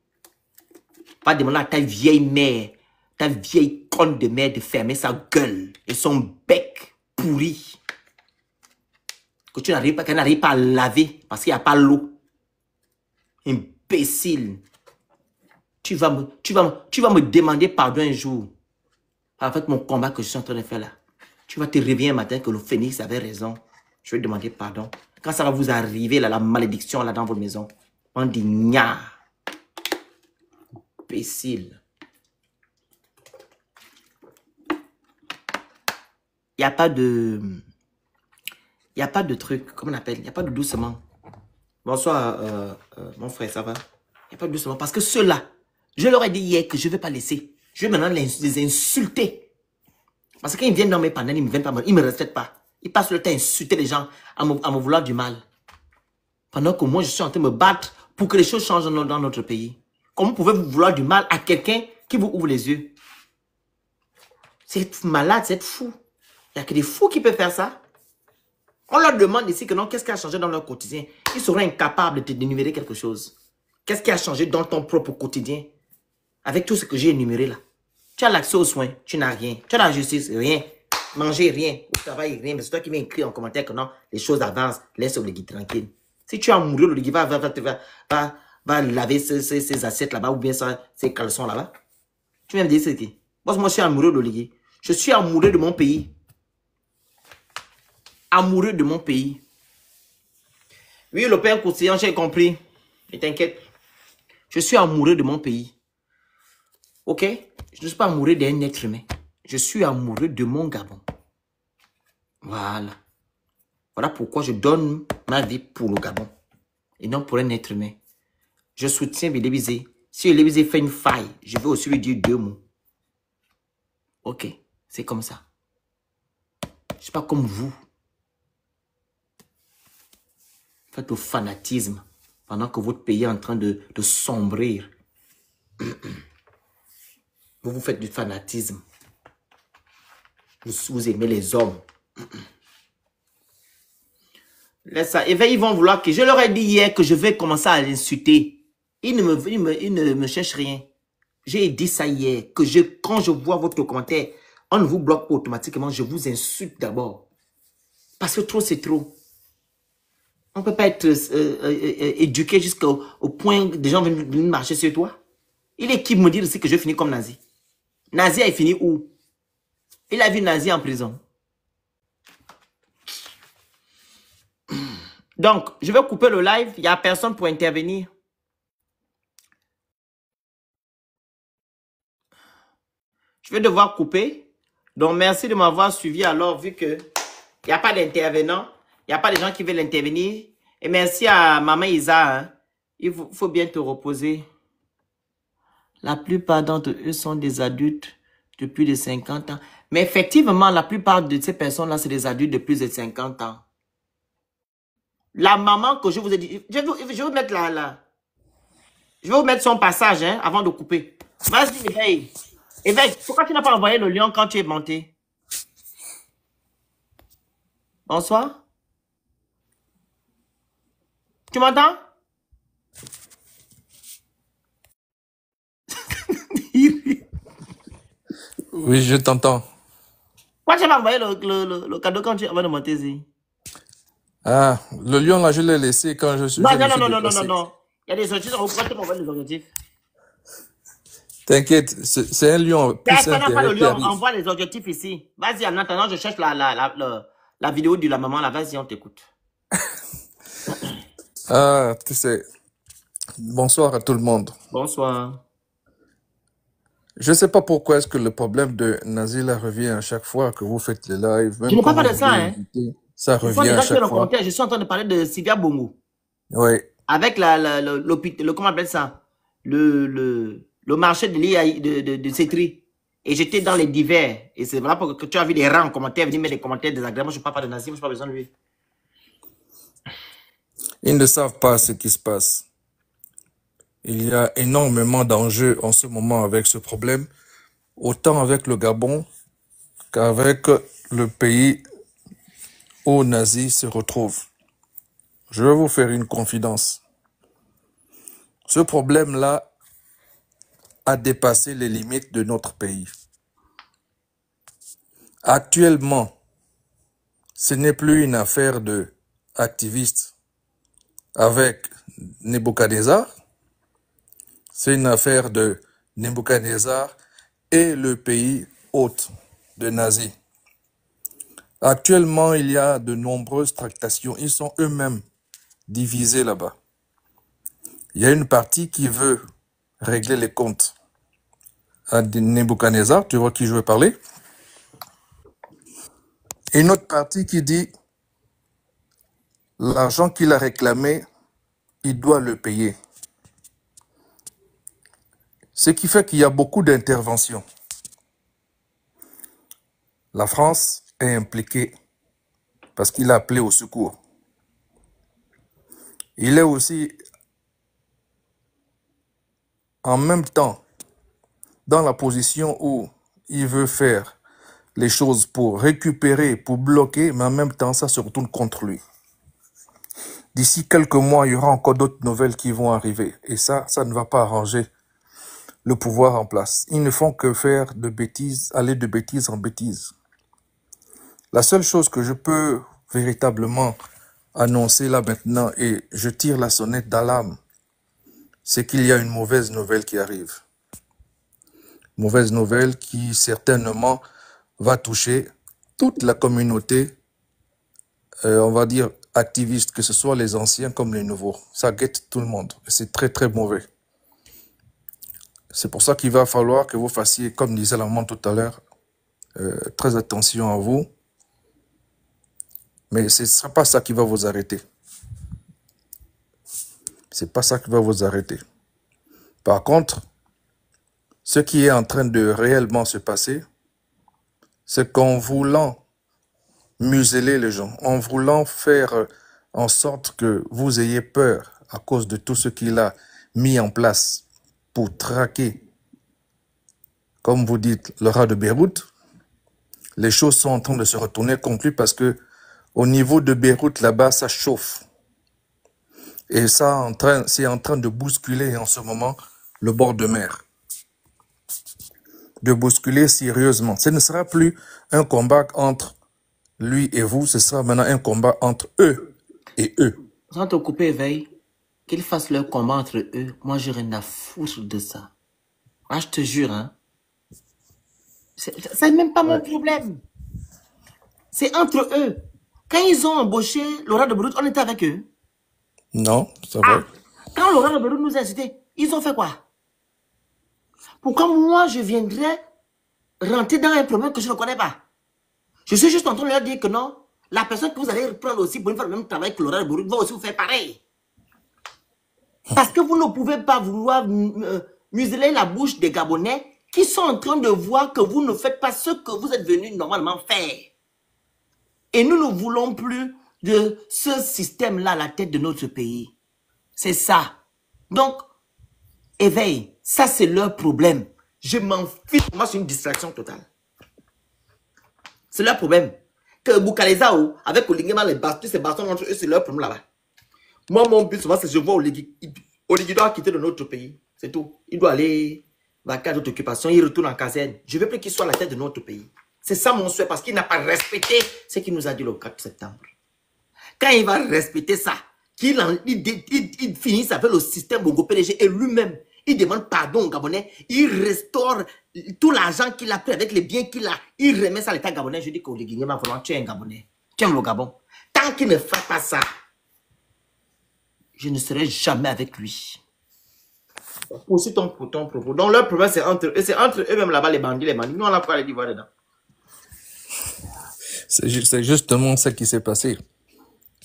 Speaker 1: Pas demander à ta vieille mère, ta vieille conne de mère de fermer sa gueule et son bec pourri. Que tu n'arrives pas, qu'elle n'arrive pas à laver parce qu'il n'y a pas l'eau. Imbécile. Tu vas me demander pardon un jour. Avec mon combat que je suis en train de faire là. Tu vas te réveiller un matin que le phénix avait raison. Je vais demander pardon. Quand ça va vous arriver, là, la malédiction là dans votre maison. On dit nya. Imbécile. Il n'y a pas de... Il n'y a pas de truc, comment on appelle? Il n'y a pas de doucement. Bonsoir, mon frère, ça va? Il n'y a pas de doucement. Parce que ceux-là, je leur ai dit hier que je ne vais pas laisser. Je vais maintenant les insulter. Parce que quand ils viennent dans mes panels, ils ne me respectent pas. Ils passent le temps à insulter les gens, à me vouloir du mal. Pendant que moi, je suis en train de me battre pour que les choses changent dans notre pays. Comment pouvez-vous vouloir du mal à quelqu'un qui vous ouvre les yeux? C'est malade, c'est fou. Il n'y a que des fous qui peuvent faire ça. On leur demande ici que non, qu'est-ce qui a changé dans leur quotidien? Ils seront incapables de d'énumérer quelque chose. Qu'est-ce qui a changé dans ton propre quotidien? Avec tout ce que j'ai énuméré là. Tu as l'accès aux soins, tu n'as rien. Tu as la justice, rien. Manger, rien. Au travail, rien. Mais c'est toi qui m'as écrit en commentaire que non, les choses avancent. Laisse Oligui tranquille. Si tu es amoureux, Oligui va laver ses assiettes là-bas ou bien ses caleçons là-bas. Tu viens me dire c'est qui? Moi, je suis amoureux d'Oligui. Je suis amoureux de mon pays. Amoureux de mon pays. Oui, le père Coussillant, j'ai compris. Ne t'inquiète. Je suis amoureux de mon pays. Ok? Je ne suis pas amoureux d'un être humain. Je suis amoureux de mon Gabon. Voilà. Voilà pourquoi je donne ma vie pour le Gabon. Et non pour un être humain. Je soutiens Bélébizé. Si Bélébizé fait une faille, je vais aussi lui dire 2 mots. Ok. C'est comme ça. Je ne suis pas comme vous. Faites au fanatisme pendant que votre pays est en train de sombrer. Vous faites du fanatisme. Vous aimez les hommes. Laisse ça. Et bien, ils vont vouloir que... Je leur ai dit hier que je vais commencer à l'insulter. Ils ne me cherchent rien. J'ai dit ça hier. Que quand je vois votre commentaire, on ne vous bloque pas automatiquement. Je vous insulte d'abord. Parce que trop, c'est trop. On ne peut pas être éduqué jusqu'au point que des gens viennent marcher sur toi. Il est qui me dire aussi que je finis comme Nazi. Nazi a fini où? Il a vu Nazi en prison. Donc, je vais couper le live. Il n'y a personne pour intervenir. Je vais devoir couper. Donc, merci de m'avoir suivi alors, vu que il n'y a pas d'intervenant. Il n'y a pas de gens qui veulent intervenir. Et merci à Maman Isa. Hein. Il faut bien te reposer. La plupart d'entre eux sont des adultes de plus de 50 ans. Mais effectivement, la plupart de ces personnes-là, c'est des adultes de plus de 50 ans. La maman que je vous ai dit, je vais vous mettre je vais vous mettre son passage hein, avant de couper. Vas-y, éveille. Éveille, pourquoi tu n'as pas envoyé le lion quand tu es monté? Bonsoir. Tu m'entends?
Speaker 3: Oui, je t'entends.
Speaker 1: Pourquoi tu n'as pas envoyé le cadeau quand tu es avant de monter ici?
Speaker 3: Ah, le lion là, je l'ai laissé quand je suis.
Speaker 1: Non. Il y a des objectifs, on pourrait te m'envoyer les objectifs.
Speaker 3: T'inquiète, c'est un lion.
Speaker 1: Personne n'a pas le lion, envoie les objectifs ici. Vas-y, en attendant, je cherche la vidéo de la maman là. Vas-y, on t'écoute.
Speaker 3: Ah, tu sais. Bonsoir à tout le monde.
Speaker 1: Bonsoir.
Speaker 3: Je ne sais pas pourquoi est-ce que le problème de Nazila revient à chaque fois que vous faites les lives.
Speaker 1: Je ne parle pas de ça, hein.
Speaker 3: Ça revient à chaque fois.
Speaker 1: Je suis en train de parler de Sylvia Bongo.
Speaker 3: Oui.
Speaker 1: Avec comment on appelle ça? Le marché de Cétri. Et j'étais dans les divers. Et c'est voilà que tu as vu les rangs en commentaire, venir mettre des commentaires désagréables. Moi, je ne parle pas de Nazim, je n'ai pas besoin de lui.
Speaker 3: Ils ne savent pas ce qui se passe. Il y a énormément d'enjeux en ce moment avec ce problème, autant avec le Gabon qu'avec le pays où nazis se retrouvent. Je vais vous faire une confidence. Ce problème-là a dépassé les limites de notre pays. Actuellement, ce n'est plus une affaire de activistes avec Nebuchadnezzar, c'est une affaire de Nebuchadnezzar et le pays hôte de nazis. Actuellement, il y a de nombreuses tractations. Ils sont eux-mêmes divisés là-bas. Il y a une partie qui veut régler les comptes à Nebuchadnezzar, tu vois qui je veux parler. Et une autre partie qui dit l'argent qu'il a réclamé, il doit le payer. Ce qui fait qu'il y a beaucoup d'interventions. La France est impliquée parce qu'il a appelé au secours. Il est aussi en même temps dans la position où il veut faire les choses pour récupérer, pour bloquer, mais en même temps, ça se retourne contre lui. D'ici quelques mois, il y aura encore d'autres nouvelles qui vont arriver. Et ça ne va pas arranger le pouvoir en place. Ils ne font que faire de bêtises, aller de bêtises en bêtises. La seule chose que je peux véritablement annoncer là maintenant, et je tire la sonnette d'alarme, c'est qu'il y a une mauvaise nouvelle qui arrive. Mauvaise nouvelle qui certainement va toucher toute la communauté, on va dire activiste, que ce soit les anciens comme les nouveaux. Ça guette tout le monde. C'est très très mauvais. C'est pour ça qu'il va falloir que vous fassiez, comme disait la maman tout à l'heure, très attention à vous. Mais ce ne sera pas ça qui va vous arrêter. C'est pas ça qui va vous arrêter. Par contre, ce qui est en train de réellement se passer, c'est qu'en voulant museler les gens, en voulant faire en sorte que vous ayez peur à cause de tout ce qu'il a mis en place pour traquer, comme vous dites, le rat de Beyrouth, les choses sont en train de se retourner contre lui parce que au niveau de Beyrouth, là-bas, ça chauffe. Et ça, c'est en train de bousculer en ce moment le bord de mer. De bousculer sérieusement. Ce ne sera plus un combat entre lui et vous, ce sera maintenant un combat entre eux et eux.
Speaker 1: Sans te couper, veille, qu'ils fassent leur combat entre eux, moi j'ai rien à foutre de ça. Ah, je te jure, hein. C'est même pas mon problème. C'est entre eux. Quand ils ont embauché Laura de Beyrouth, on était avec eux.
Speaker 3: Non, ça va.
Speaker 1: Quand Laura de Beyrouth nous a incités, ils ont fait quoi? Pourquoi moi je viendrais rentrer dans un problème que je ne connais pas? Je suis juste en train de leur dire que non, la personne que vous allez reprendre aussi pour faire le même travail que Laura de Beyrouth va aussi vous faire pareil. Parce que vous ne pouvez pas vouloir museler la bouche des Gabonais qui sont en train de voir que vous ne faites pas ce que vous êtes venus normalement faire. Et nous ne voulons plus de ce système-là à la tête de notre pays. C'est ça. Donc, éveil, ça c'est leur problème. Je m'en fiche. Moi, c'est une distraction totale. C'est leur problème. Que Boukalezao, avec Olingema, les bastons, ces bastons entre eux, c'est leur problème là-bas. Moi, mon but, souvent, c'est que je vois Oligui doit quitter de notre pays. C'est tout. Il doit aller vaquer à d'autres occupations. Il retourne en caserne. Je ne veux plus qu'il soit à la tête de notre pays. C'est ça mon souhait, parce qu'il n'a pas respecté ce qu'il nous a dit le 4 septembre. Quand il va respecter ça, qu'il finisse avec le système Bongo PDG et lui-même, il demande pardon aux Gabonais, il restaure tout l'argent qu'il a pris avec les biens qu'il a, il remet ça à l'État gabonais. Je dis qu'au Guinéen, vraiment, tu es un Gabonais, tu aimes le Gabon. Tant qu'il ne fait pas ça, je ne serai jamais avec lui. Aussi ton propos. Donc leur problème, c'est entre eux-mêmes là-bas, les bandits. Nous, on n'a pas les divoire dedans.
Speaker 3: C'est justement ce qui s'est passé.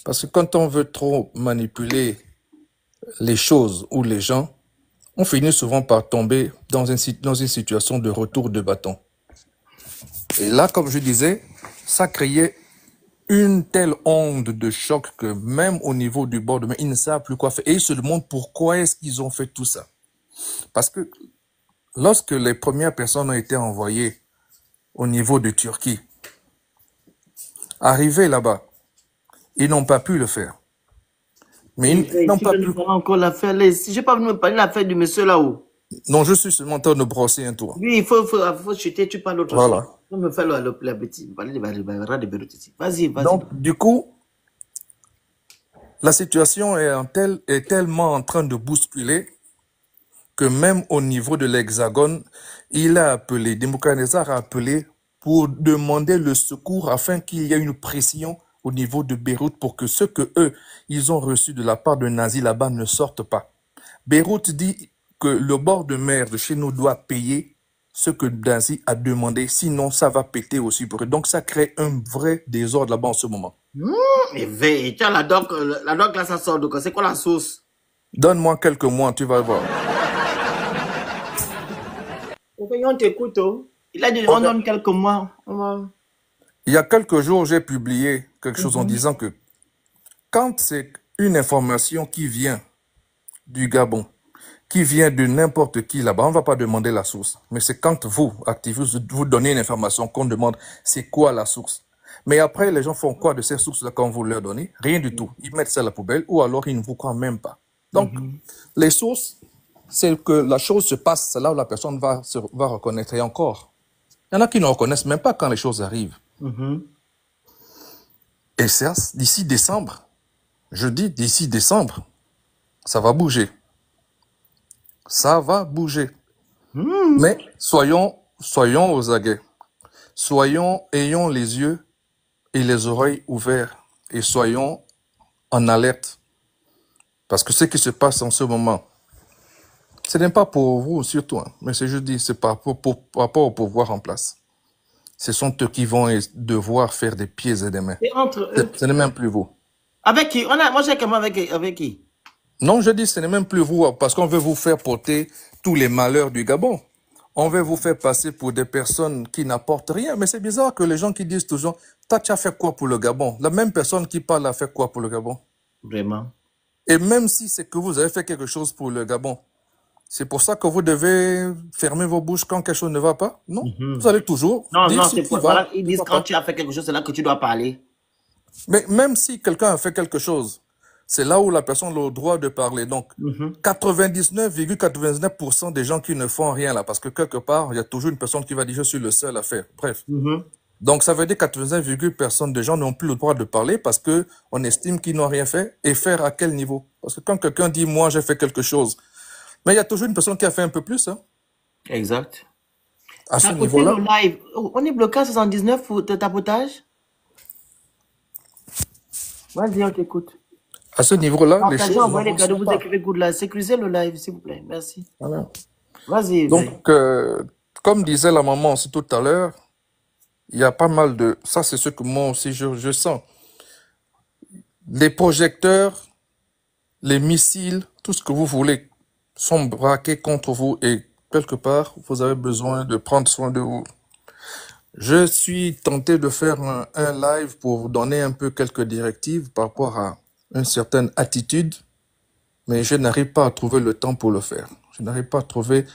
Speaker 3: Parce que quand on veut trop manipuler les choses ou les gens, on finit souvent par tomber dans une situation de retour de bâton. Et là, comme je disais, ça créait une telle onde de choc que même au niveau du bord de mer, ils ne savent plus quoi faire. Et ils se demandent pourquoi est-ce qu'ils ont fait tout ça. Parce que lorsque les premières personnes ont été envoyées au niveau de Turquie, arrivées là-bas, Ils n'ont pas pu le faire. Mais ils n'ont
Speaker 1: Tu
Speaker 3: pas
Speaker 1: veux
Speaker 3: pu.
Speaker 1: nous parler encore l'affaire. Je n'ai pas venu me parler de l'affaire du monsieur là-haut.
Speaker 3: Non, je suis seulement en train de brosser un tour.
Speaker 1: Lui, il faut chuter, tu parles autre chose.
Speaker 3: Voilà.
Speaker 1: On me fait le petit. Parler de Beyrouth ici. Vas-y, vas-y.
Speaker 3: Donc, du coup, la situation est tellement en train de bousculer que même au niveau de l'Hexagone, il a appelé, Nebuchadnezzar a appelé pour demander le secours afin qu'il y ait une pression au niveau de Beyrouth pour que ce que eux, ils ont reçu de la part de nazis là-bas ne sortent pas. Beyrouth dit que le bord de mer de chez nous doit payer ce que Nazi a demandé, sinon ça va péter aussi pour eux. Donc ça crée un vrai désordre là-bas en ce moment.
Speaker 1: Mais veille, tiens, la doc là, ça sort de quoi? C'est quoi la sauce?
Speaker 3: Donne-moi quelques mois, tu vas voir.
Speaker 1: On t'écoute, oh. Il a dit, on donne quelques mois.
Speaker 3: Il y a quelques jours, j'ai publié quelque chose en disant que quand c'est une information qui vient du Gabon, qui vient de n'importe qui là-bas, on ne va pas demander la source. Mais c'est quand vous, activistes, vous donnez une information qu'on demande c'est quoi la source. Mais après, les gens font quoi de ces sources-là quand vous leur donnez? Rien du tout. Ils mettent ça à la poubelle ou alors ils ne vous croient même pas. Donc, les sources, c'est que la chose se passe, c'est là où la personne va reconnaître. Et encore, il y en a qui ne reconnaissent même pas quand les choses arrivent. Et ça, d'ici décembre, je dis d'ici décembre, ça va bouger. Ça va bouger. Mais soyons aux aguets. Ayons les yeux et les oreilles ouverts et soyons en alerte. Parce que ce qui se passe en ce moment, ce n'est pas pour vous surtout, hein, mais c'est juste dit, c'est par rapport au pouvoir en place. Ce sont eux qui vont devoir faire des pieds et des mains.
Speaker 1: Et entre eux.
Speaker 3: Ce n'est même plus vous.
Speaker 1: Avec qui? Moi, j'ai comment avec qui?
Speaker 3: Non, je dis, ce n'est même plus vous, parce qu'on veut vous faire porter tous les malheurs du Gabon. On veut vous faire passer pour des personnes qui n'apportent rien. Mais c'est bizarre que les gens qui disent toujours, toi, tu as fait quoi pour le Gabon? La même personne qui parle a fait quoi pour le Gabon?
Speaker 1: Vraiment.
Speaker 3: Et même si c'est que vous avez fait quelque chose pour le Gabon, c'est pour ça que vous devez fermer vos bouches quand quelque chose ne va pas? Non, vous allez toujours dire ce qui va.
Speaker 1: Voilà, ils disent quand tu as fait quelque chose, c'est là que tu dois parler.
Speaker 3: Mais même si quelqu'un a fait quelque chose, c'est là où la personne a le droit de parler. Donc, 99,99% des gens qui ne font rien là, parce que quelque part, il y a toujours une personne qui va dire je suis le seul à faire. Bref. Donc, ça veut dire 99,% des gens n'ont plus le droit de parler parce que on estime qu'ils n'ont rien fait. Et faire à quel niveau? Parce que quand quelqu'un dit moi j'ai fait quelque chose, mais il y a toujours une personne qui a fait un peu plus. Hein.
Speaker 1: Exact.
Speaker 3: À ce niveau-là.
Speaker 1: Live. Oh, on est bloqué à 79 pour tapotage. Vas-y, on t'écoute.
Speaker 3: À ce niveau-là, les choses
Speaker 1: envoyez les cadeaux, vous écrivez good live. Sécurisez le live, s'il vous plaît. Merci.
Speaker 3: Voilà.
Speaker 1: Vas-y.
Speaker 3: Donc, comme disait la maman aussi tout à l'heure, il y a pas mal de... Ça, c'est ce que moi aussi je sens. Les projecteurs, les missiles, tout ce que vous voulez sont braqués contre vous et quelque part, vous avez besoin de prendre soin de vous. Je suis tenté de faire un live pour vous donner un peu quelques directives par rapport à une certaine attitude, mais je n'arrive pas à trouver le temps pour le faire. Je n'arrive pas à trouver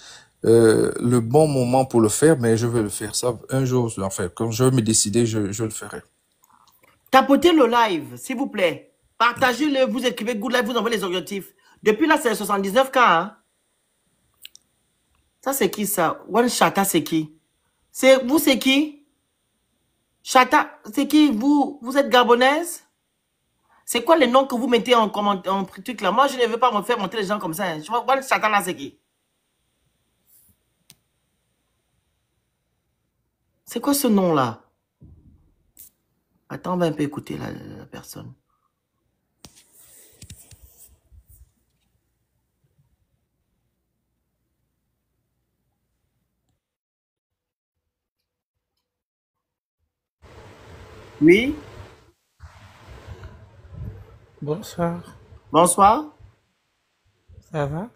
Speaker 3: le bon moment pour le faire, mais je vais le faire. Ça, un jour, enfin, quand je vais me décider, je le ferai.
Speaker 1: Tapotez le live, s'il vous plaît. Partagez-le, vous écrivez good live, vous envoyez les objectifs. Depuis là, c'est 79K. Hein? Ça, c'est qui ça? One Chata, c'est qui? Vous, c'est qui? Chata, c'est qui? Vous êtes gabonaise? C'est quoi les noms que vous mettez en commentaire, en truc là? Moi, je ne veux pas me faire monter les gens comme ça. Je vois, One Chata là, c'est qui? C'est quoi ce nom là? Attends, on va un peu écouter la personne. Oui?
Speaker 2: Bonsoir.
Speaker 1: Bonsoir.
Speaker 2: Ça va?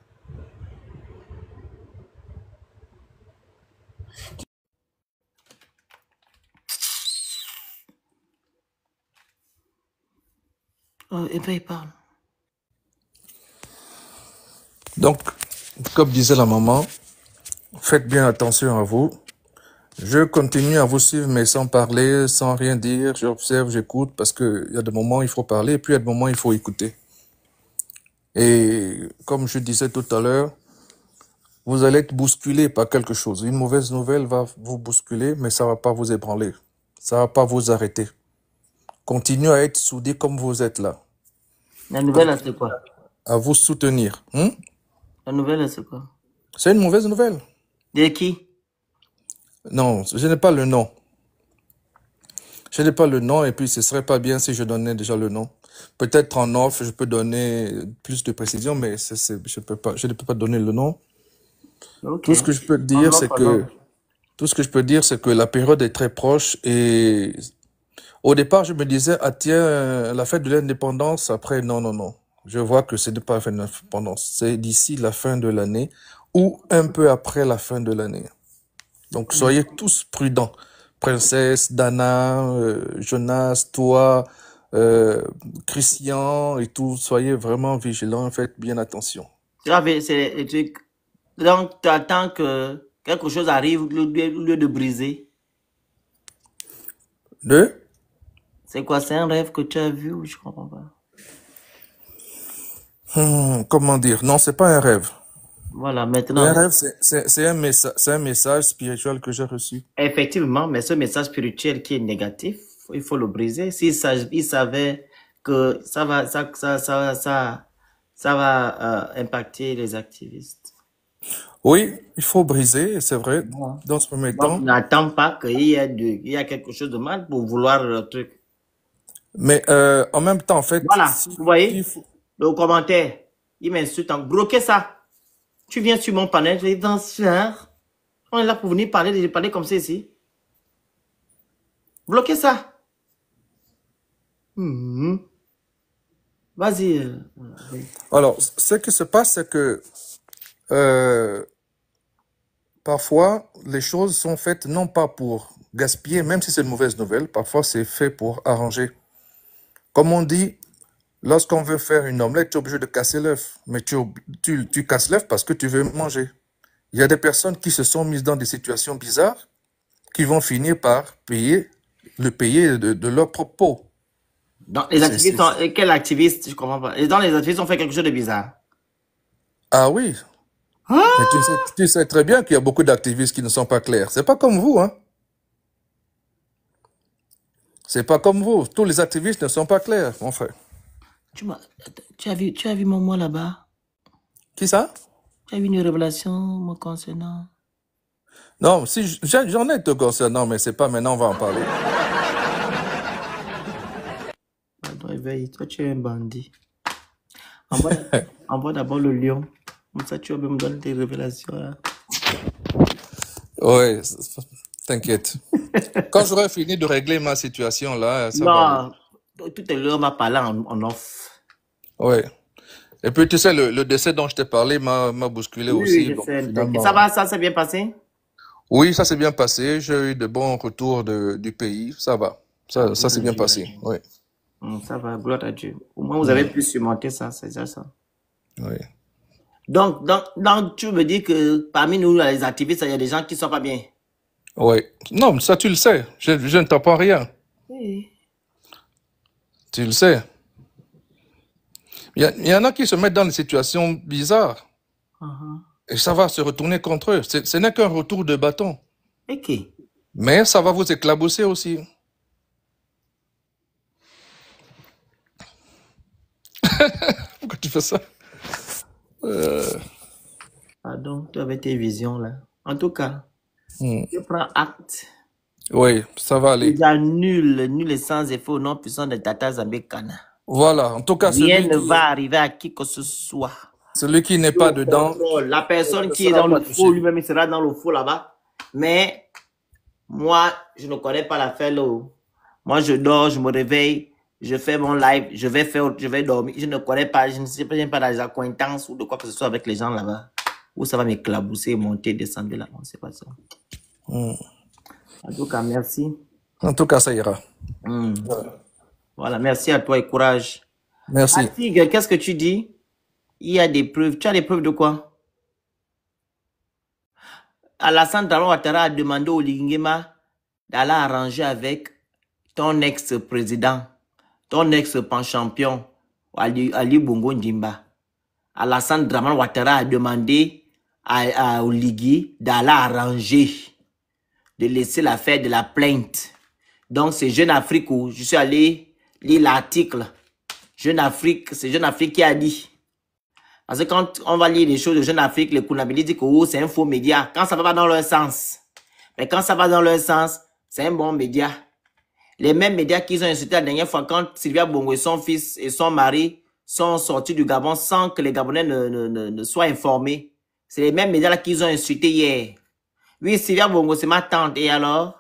Speaker 1: Et puis il parle.
Speaker 3: Donc, comme disait la maman, faites bien attention à vous. Je continue à vous suivre, mais sans parler, sans rien dire. J'observe, j'écoute, parce que il y a des moments où il faut parler, et puis il y a des moments où il faut écouter. Et comme je disais tout à l'heure, vous allez être bousculé par quelque chose. Une mauvaise nouvelle va vous bousculer, mais ça va pas vous ébranler. Ça va pas vous arrêter. Continuez à être soudés comme vous êtes là.
Speaker 1: La nouvelle, là, c'est quoi?
Speaker 3: À vous soutenir.
Speaker 1: La nouvelle, là, c'est quoi?
Speaker 3: C'est une mauvaise nouvelle.
Speaker 1: De qui?
Speaker 3: Non, je n'ai pas le nom. Je n'ai pas le nom, et puis ce serait pas bien si je donnais déjà le nom. Peut-être en off, je peux donner plus de précision, mais je ne peux pas donner le nom.
Speaker 1: Ok.
Speaker 3: Tout ce que je peux te dire, c'est que, tout ce que je peux dire, c'est que la période est très proche, et au départ, je me disais, ah tiens, la fête de l'indépendance, après, non, non, non. Je vois que c'est pas la fête de l'indépendance. C'est d'ici la fin de l'année, ou un peu après la fin de l'année. Donc, soyez tous prudents. Princesse, Dana, Jonas, toi, Christian et tout, soyez vraiment vigilants, faites bien attention.
Speaker 1: C'est les trucs. Donc, tu attends que quelque chose arrive au lieu de briser. C'est quoi? C'est un rêve que tu as vu ou je comprends pas?
Speaker 3: Comment dire? Non, c'est pas un rêve.
Speaker 1: Voilà, maintenant.
Speaker 3: Un rêve, c'est un message spirituel que j'ai reçu.
Speaker 1: Effectivement, mais ce message spirituel qui est négatif, il faut le briser. S'il savait que ça va impacter les activistes.
Speaker 3: Oui, il faut briser, c'est vrai, dans ce premier temps.
Speaker 1: Donc, n'attends pas qu'il y a quelque chose de mal pour vouloir le truc.
Speaker 3: Mais en même temps, en fait...
Speaker 1: Voilà, vous voyez, le commentaire, il m'insulte. Bloquez ça. Tu viens sur mon panel, je dis, dans ce genre, on est là pour venir parler comme ça ici. Bloquez ça. Vas-y.
Speaker 3: Alors, ce qui se passe, c'est que parfois, les choses sont faites non pas pour gaspiller, même si c'est une mauvaise nouvelle, parfois c'est fait pour arranger. Comme on dit, lorsqu'on veut faire une omelette, tu es obligé de casser l'œuf. Mais tu casses l'œuf parce que tu veux manger. Il y a des personnes qui se sont mises dans des situations bizarres qui vont finir par payer de leur propre peau.
Speaker 1: Donc, les activistes, quel activiste, je comprends pas. Et dans les activistes ont fait quelque chose de bizarre.
Speaker 3: Ah oui. Mais tu sais très bien qu'il y a beaucoup d'activistes qui ne sont pas clairs. C'est pas comme vous, hein. C'est pas comme vous. Tous les activistes ne sont pas clairs, mon frère.
Speaker 1: Tu as vu moi là-bas?
Speaker 3: Qui ça?
Speaker 1: Tu as vu une révélation me concernant?
Speaker 3: Non, si j'en ai te concernant, mais c'est pas maintenant, on va en parler.
Speaker 1: Pardon, éveille, toi tu es un bandit. Envoie d'abord le lion. Comme ça tu vas me donner des révélations là.
Speaker 3: Ouais, t'inquiète. Quand j'aurai fini de régler ma situation là, ça va.
Speaker 1: Non, tout à l'heure on m'a parlé en off.
Speaker 3: Ouais. Et puis tu sais, le décès dont je t'ai parlé m'a bousculé aussi.
Speaker 1: Oui, ça s'est bien passé?
Speaker 3: Oui, ça s'est bien passé. J'ai eu de bons retours du pays. Ça va. Ça s'est bien passé. Oui.
Speaker 1: Ça va, gloire à Dieu. Au moins, vous avez pu surmonter ça, c'est déjà ça.
Speaker 3: Oui.
Speaker 1: Donc, tu me dis que parmi nous, les activistes, il y a des gens qui ne sont pas bien.
Speaker 3: Oui. Non, ça tu le sais. Je ne t'apprends rien.
Speaker 1: Oui. Tu
Speaker 3: le sais. Il y en a qui se mettent dans des situations bizarres. Et ça va se retourner contre eux. Ce n'est qu'un retour de bâton.
Speaker 1: Ok.
Speaker 3: Mais ça va vous éclabousser aussi. Pourquoi tu fais ça?
Speaker 1: Pardon, tu avais tes visions là. En tout cas, je prends acte.
Speaker 3: Oui, ça va aller.
Speaker 1: Il y a nul et sans effet au nom puissant de Tata Zambekana.
Speaker 3: Voilà, en tout cas,
Speaker 1: rien ne va arriver à qui que ce soit.
Speaker 3: Celui qui n'est pas dedans.
Speaker 1: La personne qui est dans le faux, lui-même, il sera dans le faux là-bas. Mais moi, je ne connais pas l'affaire là. Moi, je dors, je me réveille, je fais mon live, je vais dormir. Je ne connais pas, je ne sais pas des accointances ou de quoi que ce soit avec les gens là-bas. Où ça va m'éclabousser, monter, descendre là. C'est pas ça. En tout cas, merci.
Speaker 3: En tout cas, ça ira.
Speaker 1: Voilà, merci à toi et courage.
Speaker 3: Merci.
Speaker 1: Tigre, qu'est-ce que tu dis? Il y a des preuves. Tu as des preuves de quoi? Alassane Dramane Ouattara a demandé au Lingema d'aller arranger avec ton ex-président, ton ex-pan-champion, Ali Bongo Ndimba. Alassane Dramane Ouattara a demandé au Ligui d'aller arranger, de laisser l'affaire de la plainte. Donc, c'est Jeune Afrique où je suis allé lire l'article. Jeune Afrique, c'est Jeune Afrique qui a dit. Parce que quand on va lire les choses de Jeune Afrique, les Kounabili disent que oh, c'est un faux média. Quand ça va pas dans leur sens. Mais quand ça va dans leur sens, c'est un bon média. Les mêmes médias qu'ils ont insultés la dernière fois quand Sylvia Bongo et son fils et son mari sont sortis du Gabon sans que les Gabonais ne soient informés. C'est les mêmes médias là qu'ils ont insultés hier. Oui, Sylvia Bongo, c'est ma tante. Et alors?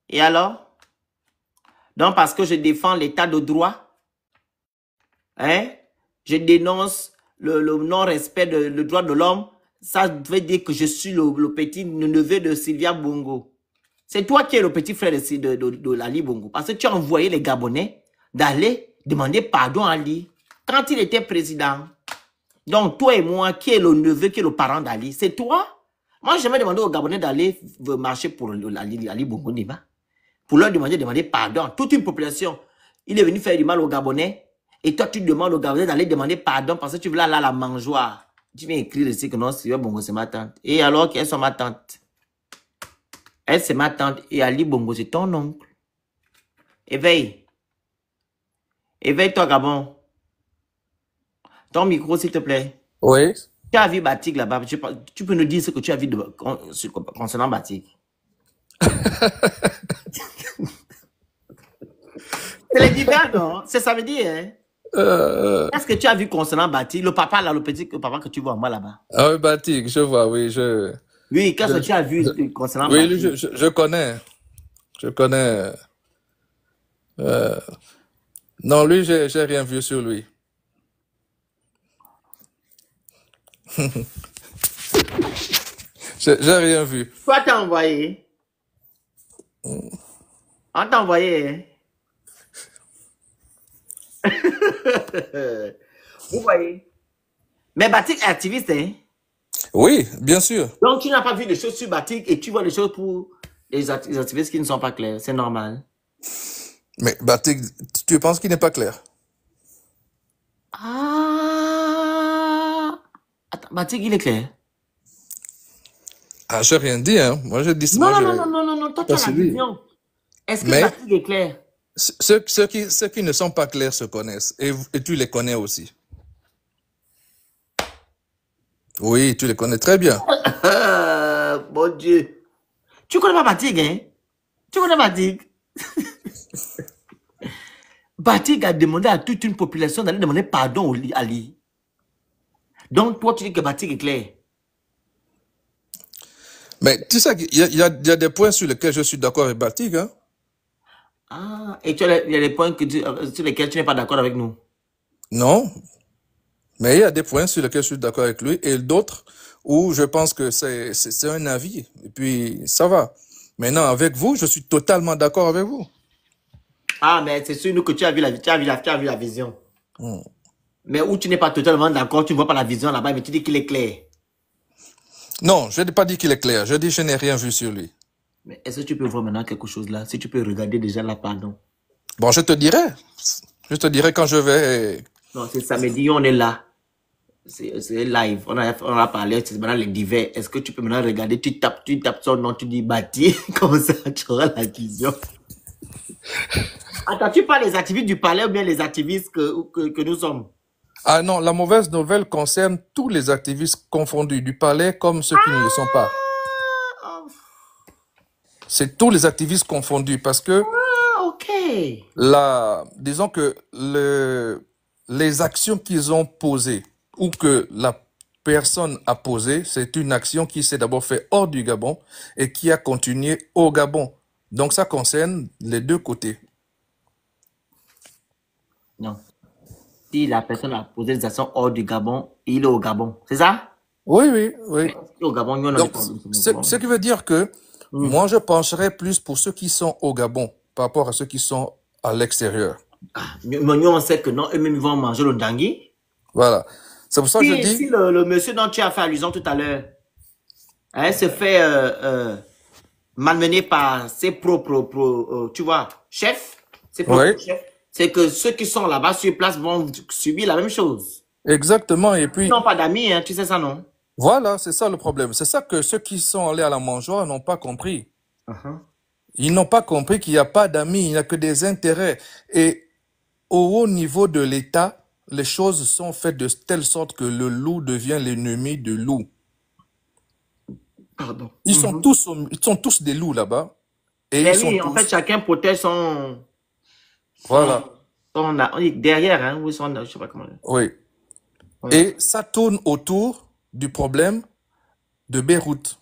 Speaker 1: Et alors? Donc, parce que je défends l'état de droit, hein? Je dénonce le non-respect du droit de l'homme. Ça veut dire que je suis le petit neveu de Sylvia Bongo. C'est toi qui es le petit frère de Ali Bongo. Parce que tu as envoyé les Gabonais d'aller demander pardon à Ali quand il était président. Donc, toi et moi, qui est le neveu, qui est le parent d'Ali? C'est toi? Moi, je vais demander aux Gabonais d'aller marcher pour Ali Bongo Ndimba. Pour leur demander pardon. Toute une population. Il est venu faire du mal aux Gabonais. Et toi, tu demandes aux Gabonais d'aller demander pardon parce que tu veux là la mangeoire. Tu viens écrire ici que non, Sylvia Bongo, c'est ma tante. Et alors qu'elles sont ma tante? Elle, c'est ma tante. Et Ali Bongo, c'est ton oncle. Éveille. Éveille-toi, Gabon. Ton micro, s'il te plaît.
Speaker 3: Oui.
Speaker 1: Tu as vu Batik là-bas. Tu peux nous dire ce que tu as vu concernant Batik. C'est les divers, non? C'est samedi, hein? Qu'est-ce que tu as vu concernant Batik? Le papa, là, le petit papa que tu vois en moi là-bas.
Speaker 3: Ah oui, Batik, je vois, oui.
Speaker 1: Oui, qu'est-ce que tu as vu concernant
Speaker 3: oui,
Speaker 1: Batik?
Speaker 3: je connais. Je connais. Non, lui, j'ai rien vu sur lui. J'ai rien vu.
Speaker 1: Toi, t'as envoyé. On t'a envoyé, hein? Vous voyez? Mais Batik est activiste, hein?
Speaker 3: Oui, bien sûr.
Speaker 1: Donc, tu n'as pas vu les choses sur Batik et tu vois les choses pour les activistes qui ne sont pas clairs. C'est normal.
Speaker 3: Mais Batik, tu penses qu'il n'est pas clair?
Speaker 1: Ah! Attends, Batik, il est clair.
Speaker 3: Ah, j'ai rien dit, hein. Moi, je dis...
Speaker 1: Non, toi, tu as la vision. Est-ce que Batik est clair?
Speaker 3: Ceux qui ne sont pas clairs se connaissent. Et tu les connais aussi. Oui, tu les connais très bien.
Speaker 1: Mon Dieu. Tu connais pas Batik, hein? Tu connais Batik? Batik a demandé à toute une population d'aller demander pardon à Ali. Donc, toi, tu dis que Batik est clair.
Speaker 3: Mais tu sais qu'il y a des points sur lesquels je suis d'accord avec Batik, hein?
Speaker 1: Ah, et il y a des points sur lesquels tu n'es pas d'accord avec nous?
Speaker 3: Non. Mais il y a des points sur lesquels je suis d'accord avec lui et d'autres où je pense que c'est un avis. Et puis, ça va. Maintenant, avec vous, je suis totalement d'accord avec vous.
Speaker 1: Ah, mais c'est sûr que tu as vu la vision. Mais où tu n'es pas totalement d'accord, tu ne vois pas la vision là-bas, mais tu dis qu'il est clair.
Speaker 3: Non, je n'ai pas dit qu'il est clair. Je dis que je n'ai rien vu sur lui.
Speaker 1: Mais est-ce que tu peux voir maintenant quelque chose là? Si tu peux regarder déjà là, pardon.
Speaker 3: Bon, je te dirai. Je te dirai quand je vais...
Speaker 1: Non, c'est samedi, on est là. C'est live. On a parlé, c'est maintenant les divers. Est-ce que tu peux maintenant regarder? Tu tapes son nom, tu dis Bati. Comme ça, tu auras la vision. Attends, tu parles des activistes du palais ou bien les activistes que nous sommes?
Speaker 3: Ah non, la mauvaise nouvelle concerne tous les activistes confondus, du palais comme ceux qui ne le sont pas. C'est tous les activistes confondus parce que...
Speaker 1: ok.
Speaker 3: Disons que les actions qu'ils ont posées ou que la personne a posées, c'est une action qui s'est d'abord faite hors du Gabon et qui a continué au Gabon. Donc ça concerne les deux côtés.
Speaker 1: Non. Si la personne a posé des actions hors du Gabon, il est au Gabon. C'est ça?
Speaker 3: Oui.
Speaker 1: Au Gabon,
Speaker 3: donc, ce qui veut dire que moi, je pencherais plus pour ceux qui sont au Gabon par rapport à ceux qui sont à l'extérieur.
Speaker 1: Mais nous, on sait que non, eux-mêmes vont manger le ndangui.
Speaker 3: Voilà. C'est pour ça que je dis...
Speaker 1: Si le monsieur dont tu as fait allusion tout à l'heure, Elle se fait malmener par ses propres, tu vois, chefs. Ses propres
Speaker 3: Oui,
Speaker 1: chefs. C'est que ceux qui sont là-bas sur place vont subir la même chose.
Speaker 3: exactement. Et
Speaker 1: Ils
Speaker 3: puis,
Speaker 1: n'ont pas d'amis, hein, tu sais ça, non?
Speaker 3: voilà, c'est ça le problème. C'est ça que ceux qui sont allés à la mangeoire n'ont pas compris.
Speaker 1: Uh-huh.
Speaker 3: Ils n'ont pas compris qu'il n'y a pas d'amis, il n'y a que des intérêts. Et au haut niveau de l'État, les choses sont faites de telle sorte que le loup devient l'ennemi du loup.
Speaker 1: Pardon.
Speaker 3: Ils sont tous des loups là-bas. Et ils
Speaker 1: Mais
Speaker 3: sont
Speaker 1: oui, en fait,
Speaker 3: tous,
Speaker 1: chacun protège son,
Speaker 3: voilà,
Speaker 1: on dit derrière, hein, ou son, je sais pas comment.
Speaker 3: oui.
Speaker 1: Ouais.
Speaker 3: Et ça tourne autour du problème de Beyrouth.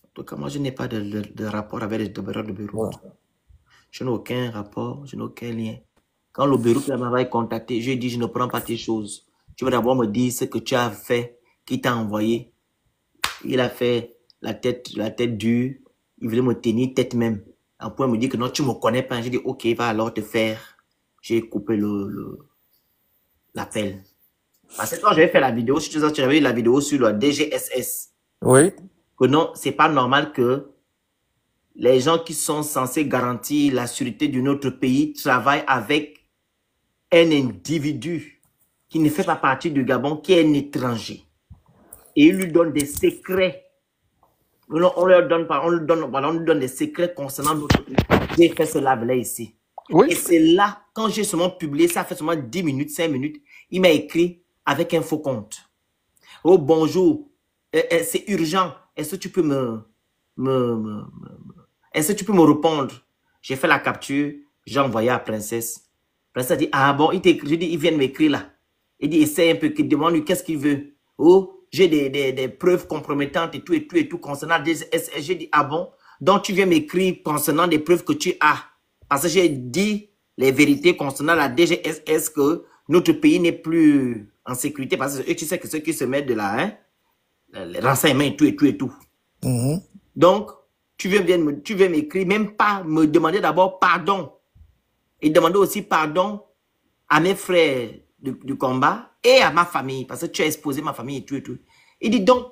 Speaker 1: En tout cas, moi, je n'ai pas de rapport avec les demeureurs de Beyrouth.
Speaker 3: Voilà.
Speaker 1: Je n'ai aucun rapport, je n'ai aucun lien. Quand le Beyrouth m'avait contacté, je lui ai dit, je ne prends pas tes choses. Tu vas d'abord me dire ce que tu as fait, qui t'a envoyé. Il a fait la tête dure. Il voulait me tenir tête même. Un point, il me dit que non, tu ne me connais pas. J'ai dit, ok, va alors te faire. J'ai coupé l'appel. Parce que quand j'avais fait la vidéo, si tu avais vu la vidéo sur le DGSS,
Speaker 3: Oui,
Speaker 1: que non, c'est pas normal que les gens qui sont censés garantir la sécurité de notre pays travaillent avec un individu qui ne fait pas partie du Gabon, qui est un étranger. Et il lui donne des secrets. On lui donne des secrets concernant notre pays. J'ai fait cela ici.
Speaker 3: oui.
Speaker 1: Et c'est là, quand j'ai seulement publié, ça fait seulement 10 minutes, 5 minutes, il m'a écrit avec un faux compte. Oh, bonjour, c'est urgent. Est-ce que tu peux est-ce que tu peux me répondre? J'ai fait la capture, j'ai envoyé à Princesse. Princesse a dit, ah bon, il t'écrit, je dis, il vient de m'écrire là. Il dit, essaye un peu, demande-lui qu'est-ce qu'il veut. Oh, j'ai des preuves compromettantes et tout concernant des DGSS. J'ai dit, ah bon, donc tu viens m'écrire concernant des preuves que tu as. Parce que j'ai dit les vérités concernant la DGSS que notre pays n'est plus en sécurité. Parce que tu sais que ceux qui se mettent de là, hein, les renseignements et tout.
Speaker 3: Mhm.
Speaker 1: Donc, tu viens m'écrire, même pas me demander d'abord pardon. Et demander aussi pardon à mes frères du combat et à ma famille. Parce que tu as exposé ma famille et tout. Il dit, donc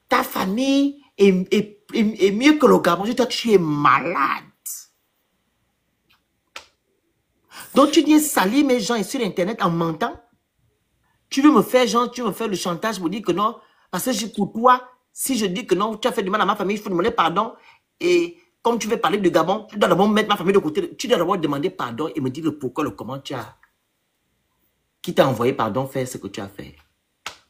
Speaker 1: ta famille est mieux que le Gabon. Je dis, toi, tu es malade. Donc, tu viens salir mes gens sur Internet en mentant. Tu veux me faire le chantage pour dire que non. Parce que pour toi, si je dis que non, tu as fait du mal à ma famille, il faut demander pardon. Et comme tu veux parler de Gabon, tu dois d'abord mettre ma famille de côté. Tu dois d'abord demander pardon et me dire le pourquoi, le comment tu as. Qui t'a envoyé pardon faire ce que tu as fait.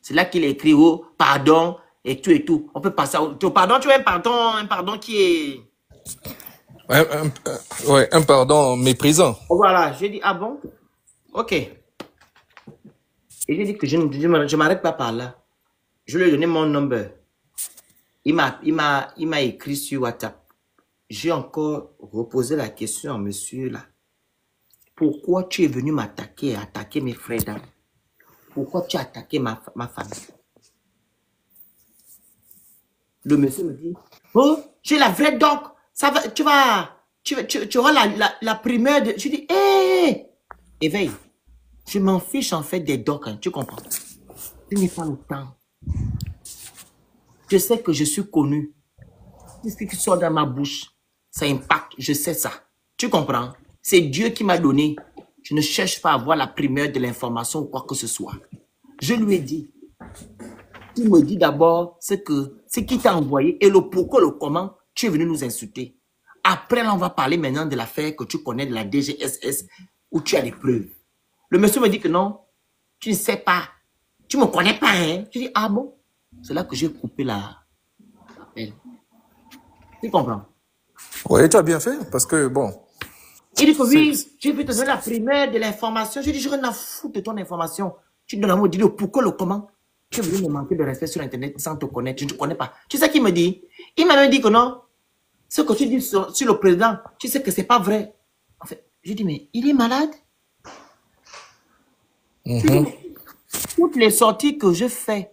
Speaker 1: C'est là qu'il écrit oh, pardon et tout. On peut passer au pardon. Tu veux un pardon qui est.
Speaker 3: Ouais, un pardon méprisant.
Speaker 1: Voilà, j'ai dit ah bon? Ok. Et j'ai dit que je ne m'arrête pas par là. Je lui ai donné mon number. Il m'a écrit sur WhatsApp. J'ai encore reposé la question à monsieur là. Pourquoi tu es venu m'attaquer, attaquer mes frères d'âme? Pourquoi tu as attaqué ma famille? Le monsieur me dit, oh, j'ai la vraie doc. Ça va, tu auras la primeur de... Je dis, hé, éveille. Je m'en fiche en fait des docs, hein, tu comprends? Je n'ai pas le temps. Je sais que je suis connu. Ce qui sort dans ma bouche, ça impacte, je sais ça. Tu comprends? C'est Dieu qui m'a donné. Je ne cherche pas à avoir la primeur de l'information ou quoi que ce soit. Je lui ai dit. Il me dit d'abord ce qui t'a envoyé et le pourquoi, le comment tu es venu nous insulter. Après, là, on va parler maintenant de l'affaire que tu connais de la DGSS où tu as des preuves. Le monsieur me dit que non, tu ne sais pas. Tu ne me connais pas, hein? Je dis, ah bon? C'est là que j'ai coupé l'appel. Tu comprends?
Speaker 3: Oui, tu as bien fait, parce que bon.
Speaker 1: Il dit que oui, je vais te donner la primeur de l'information. Je dis, je n'ai rien à foutre de ton information. Tu donnes à moi dire le pourquoi, le comment. Tu es venu me manquer de respect sur Internet sans te connaître. Je ne te connais pas. Tu sais ce qu'il me dit? Il m'a même dit que non. Ce que tu dis sur le président, tu sais que ce n'est pas vrai. En fait, je dis, mais il est malade? Toutes les sorties que je fais,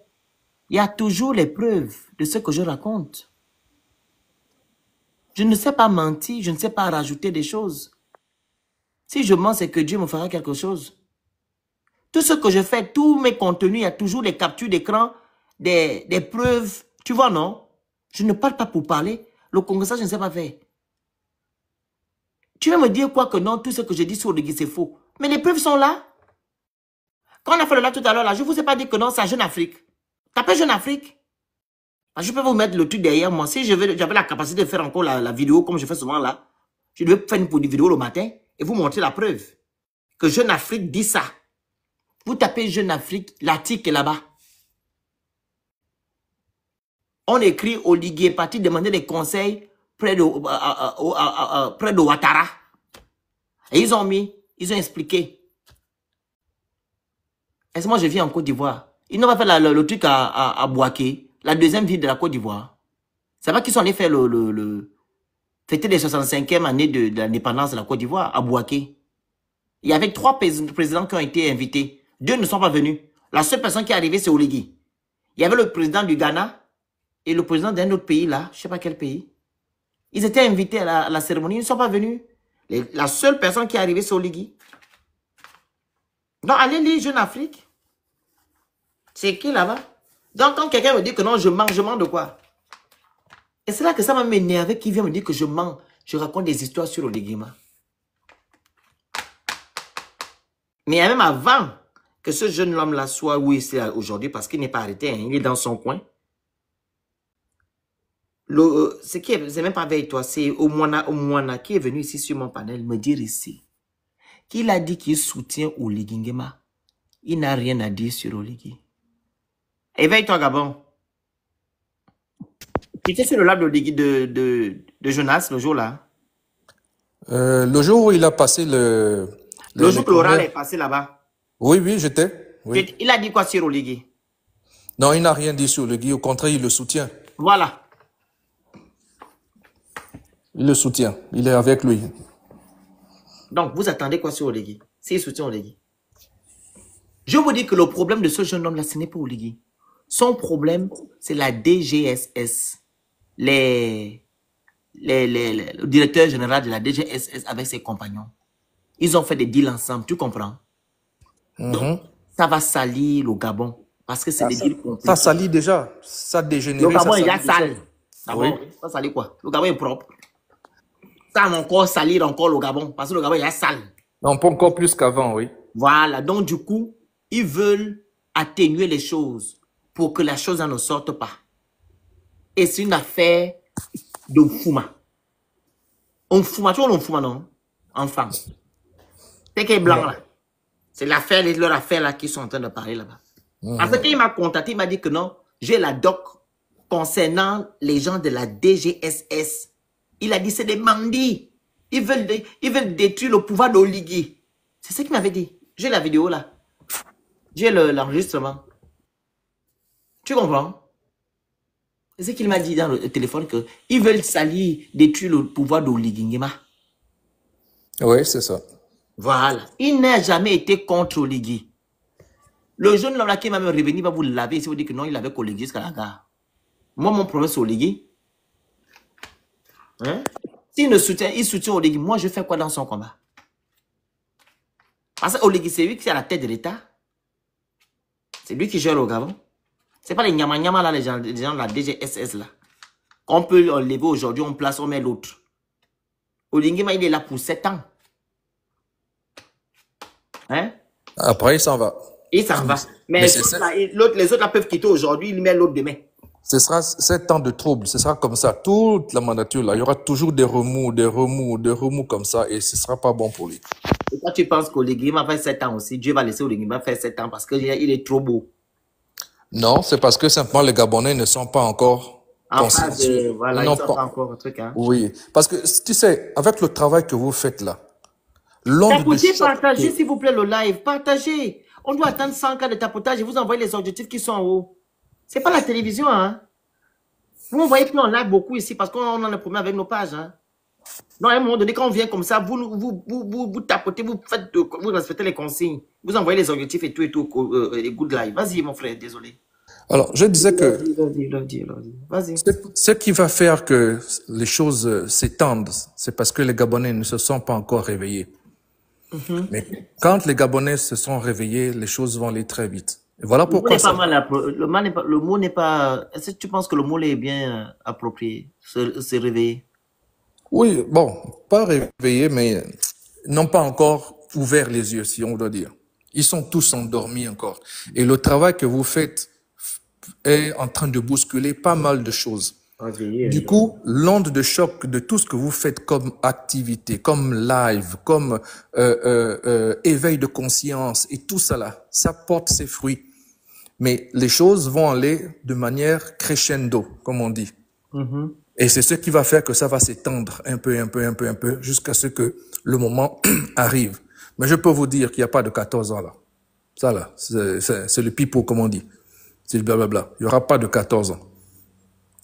Speaker 1: il y a toujours les preuves de ce que je raconte. Je ne sais pas mentir, je ne sais pas rajouter des choses. Si je mens, c'est que Dieu me fera quelque chose. Tout ce que je fais, tous mes contenus, il y a toujours les captures d'écran, des preuves Tu vois, non? Je ne parle pas pour parler. Le Congrès, je ne sais pas faire. Tu vas me dire quoi que non, tout ce que je dis sur Oligui, c'est faux. Mais les preuves sont là. Quand on a fait le live tout à l'heure, là, je ne vous ai pas dit que non, c'est Jeune Afrique. Tapez Jeune Afrique. Je peux vous mettre le truc derrière moi. Si j'avais la capacité de faire encore la vidéo, comme je fais souvent là, je devais faire une vidéo le matin et vous montrer la preuve que Jeune Afrique dit ça. Vous tapez Jeune Afrique, l'article est là-bas. On écrit Oligui est parti demander des conseils près de Ouattara. Et ils ont expliqué. Est-ce que moi je viens en Côte d'Ivoire? Ils n'ont pas fait le truc à Bouaké, la deuxième ville de la Côte d'Ivoire. C'est pas qu'ils sont allés faire fêter les 65e années de l'indépendance de la Côte d'Ivoire à Bouaké. Il y avait 3 présidents qui ont été invités. 2 ne sont pas venus. La seule personne qui est arrivée, c'est Oligui. Il y avait le président du Ghana et le président d'un autre pays là, je ne sais pas quel pays. Ils étaient invités à la cérémonie, ils ne sont pas venus. La seule personne qui est arrivée, c'est Oligui. Donc, allez lire Jeune Afrique. C'est écrit là-bas. Donc, quand quelqu'un me dit que non, je mens de quoi? Et c'est là que ça m'a énervé qu'il vient me dire que je mens. Je raconte des histoires sur Oligui. Mais même avant que ce jeune homme-là soit où il est aujourd'hui, parce qu'il n'est pas arrêté, hein, il est dans son coin. C'est même pas avec toi, c'est Omwana qui est venu ici sur mon panel me dire ici qu'il a dit qu'il soutient Oligui Nguema. Il n'a rien à dire sur Oligui. Éveille-toi, Gabon. Tu étais sur le lab de Jonas le jour-là?
Speaker 3: Le jour où il a passé
Speaker 1: le jour que l'oral est passé là-bas.
Speaker 3: Oui, oui, j'étais. Oui.
Speaker 1: Il a dit quoi sur Oligui?
Speaker 3: Non, il n'a rien dit sur Oligui. Au contraire, il le soutient.
Speaker 1: Voilà.
Speaker 3: Il le soutient. Il est avec lui.
Speaker 1: Donc, vous attendez quoi sur Oligui? S'il soutient Oligui. Je vous dis que le problème de ce jeune homme-là, ce n'est pas Oligui. Son problème, c'est la DGSS. Le directeur général de la DGSS avec ses compagnons. Ils ont fait des deals ensemble, tu comprends? Donc, ça va salir le Gabon. Parce que c'est des deals compliqués.
Speaker 3: Ça salit déjà. Ça dégénère.
Speaker 1: Le Gabon est déjà sale. Oui. Ça salit quoi? Le Gabon est propre. Ça va encore salir encore le Gabon. Parce que le Gabon est déjà sale.
Speaker 3: Non, pas encore plus qu'avant, oui.
Speaker 1: Voilà. Donc, du coup, ils veulent atténuer les choses pour que la chose ne sorte pas. Et c'est une affaire de Fuma. On Fuma, tu vois, on Fuma, non? Enfant. C'est qui est blanc, là. C'est leur affaire, là, qu'ils sont en train de parler, là-bas. Parce qu'il m'a contacté, il m'a dit que non, j'ai la doc concernant les gens de la DGSS. Il a dit, c'est des mandis. Ils veulent détruire le pouvoir d'Oligui. C'est ce qu'il m'avait dit. J'ai la vidéo, là. J'ai l'enregistrement. Tu comprends? C'est ce qu'il m'a dit dans le téléphone, qu'ils veulent salir, détruire le pouvoir d'Oligui Nguema.
Speaker 3: Oui, c'est ça.
Speaker 1: Voilà. Il n'a jamais été contre Oligui. Le jeune homme là qui m'a même revenu va vous laver si vous dites que non, il avait Oligui jusqu'à la gare. Moi, mon problème c'est Oligui. Hein? Il soutient Oligui. Moi, je fais quoi dans son combat? Parce que Oligui, c'est lui qui est à la tête de l'État. C'est lui qui gère le Gabon. Ce n'est pas les nyama là, les gens de la DGSS là. On peut enlever aujourd'hui, on place, on met l'autre. Oligui Nguema, il est là pour 7 ans. Hein?
Speaker 3: Après, il s'en va.
Speaker 1: Il s'en va. Mais les autres là peuvent quitter aujourd'hui, il met l'autre demain.
Speaker 3: Ce sera 7 ans de trouble. Ce sera comme ça. Toute la mandature là. Il y aura toujours des remous comme ça. Et ce ne sera pas bon pour lui.
Speaker 1: Et toi, tu penses qu'Oligui va faire 7 ans aussi? Dieu va laisser Oligui va faire 7 ans parce qu'il est trop beau.
Speaker 3: Non, c'est parce que simplement les Gabonais ne sont pas encore
Speaker 1: conscients. Voilà, ils ne sont pas encore un truc. Hein.
Speaker 3: Oui. Parce que, tu sais, avec le travail que vous faites là,
Speaker 1: écoutez, partagez s'il vous plaît le live. Partagez. On doit attendre 100 cas de tapotage et vous envoyez les objectifs qui sont en haut. Ce n'est pas la télévision. Hein. Vous ne voyez plus en live beaucoup ici parce qu'on en a problème avec nos pages. Hein. Non, à un moment donné, quand on vient comme ça, vous tapotez, vous respectez les consignes. Vous envoyez les objectifs et tout, et good live. Vas-y, mon frère, désolé.
Speaker 3: Alors, je disais que
Speaker 1: vas-y.
Speaker 3: Ce qui va faire que les choses s'étendent, c'est parce que les Gabonais ne se sont pas encore réveillés. Mais quand les Gabonais se sont réveillés, les choses vont aller très vite. Et voilà
Speaker 1: Le mot n'est
Speaker 3: pourquoi
Speaker 1: pas
Speaker 3: ça.
Speaker 1: mal le mot n'est pas. Est-ce que tu penses que le mot est bien approprié? Se réveiller.
Speaker 3: Oui, bon, pas réveillés, mais n'ont pas encore ouvert les yeux, si on doit dire. Ils sont tous endormis encore. Et le travail que vous faites est en train de bousculer pas mal de choses.
Speaker 1: Réveiller,
Speaker 3: Du coup, l'onde de choc de tout ce que vous faites comme activité, comme live, comme éveil de conscience et tout ça là, ça porte ses fruits. Mais les choses vont aller de manière crescendo, comme on dit. Et c'est ce qui va faire que ça va s'étendre un peu, jusqu'à ce que le moment arrive. Mais je peux vous dire qu'il n'y a pas de 14 ans là. Ça là, c'est le pipeau, comme on dit. C'est le blablabla. Il n'y aura pas de 14 ans.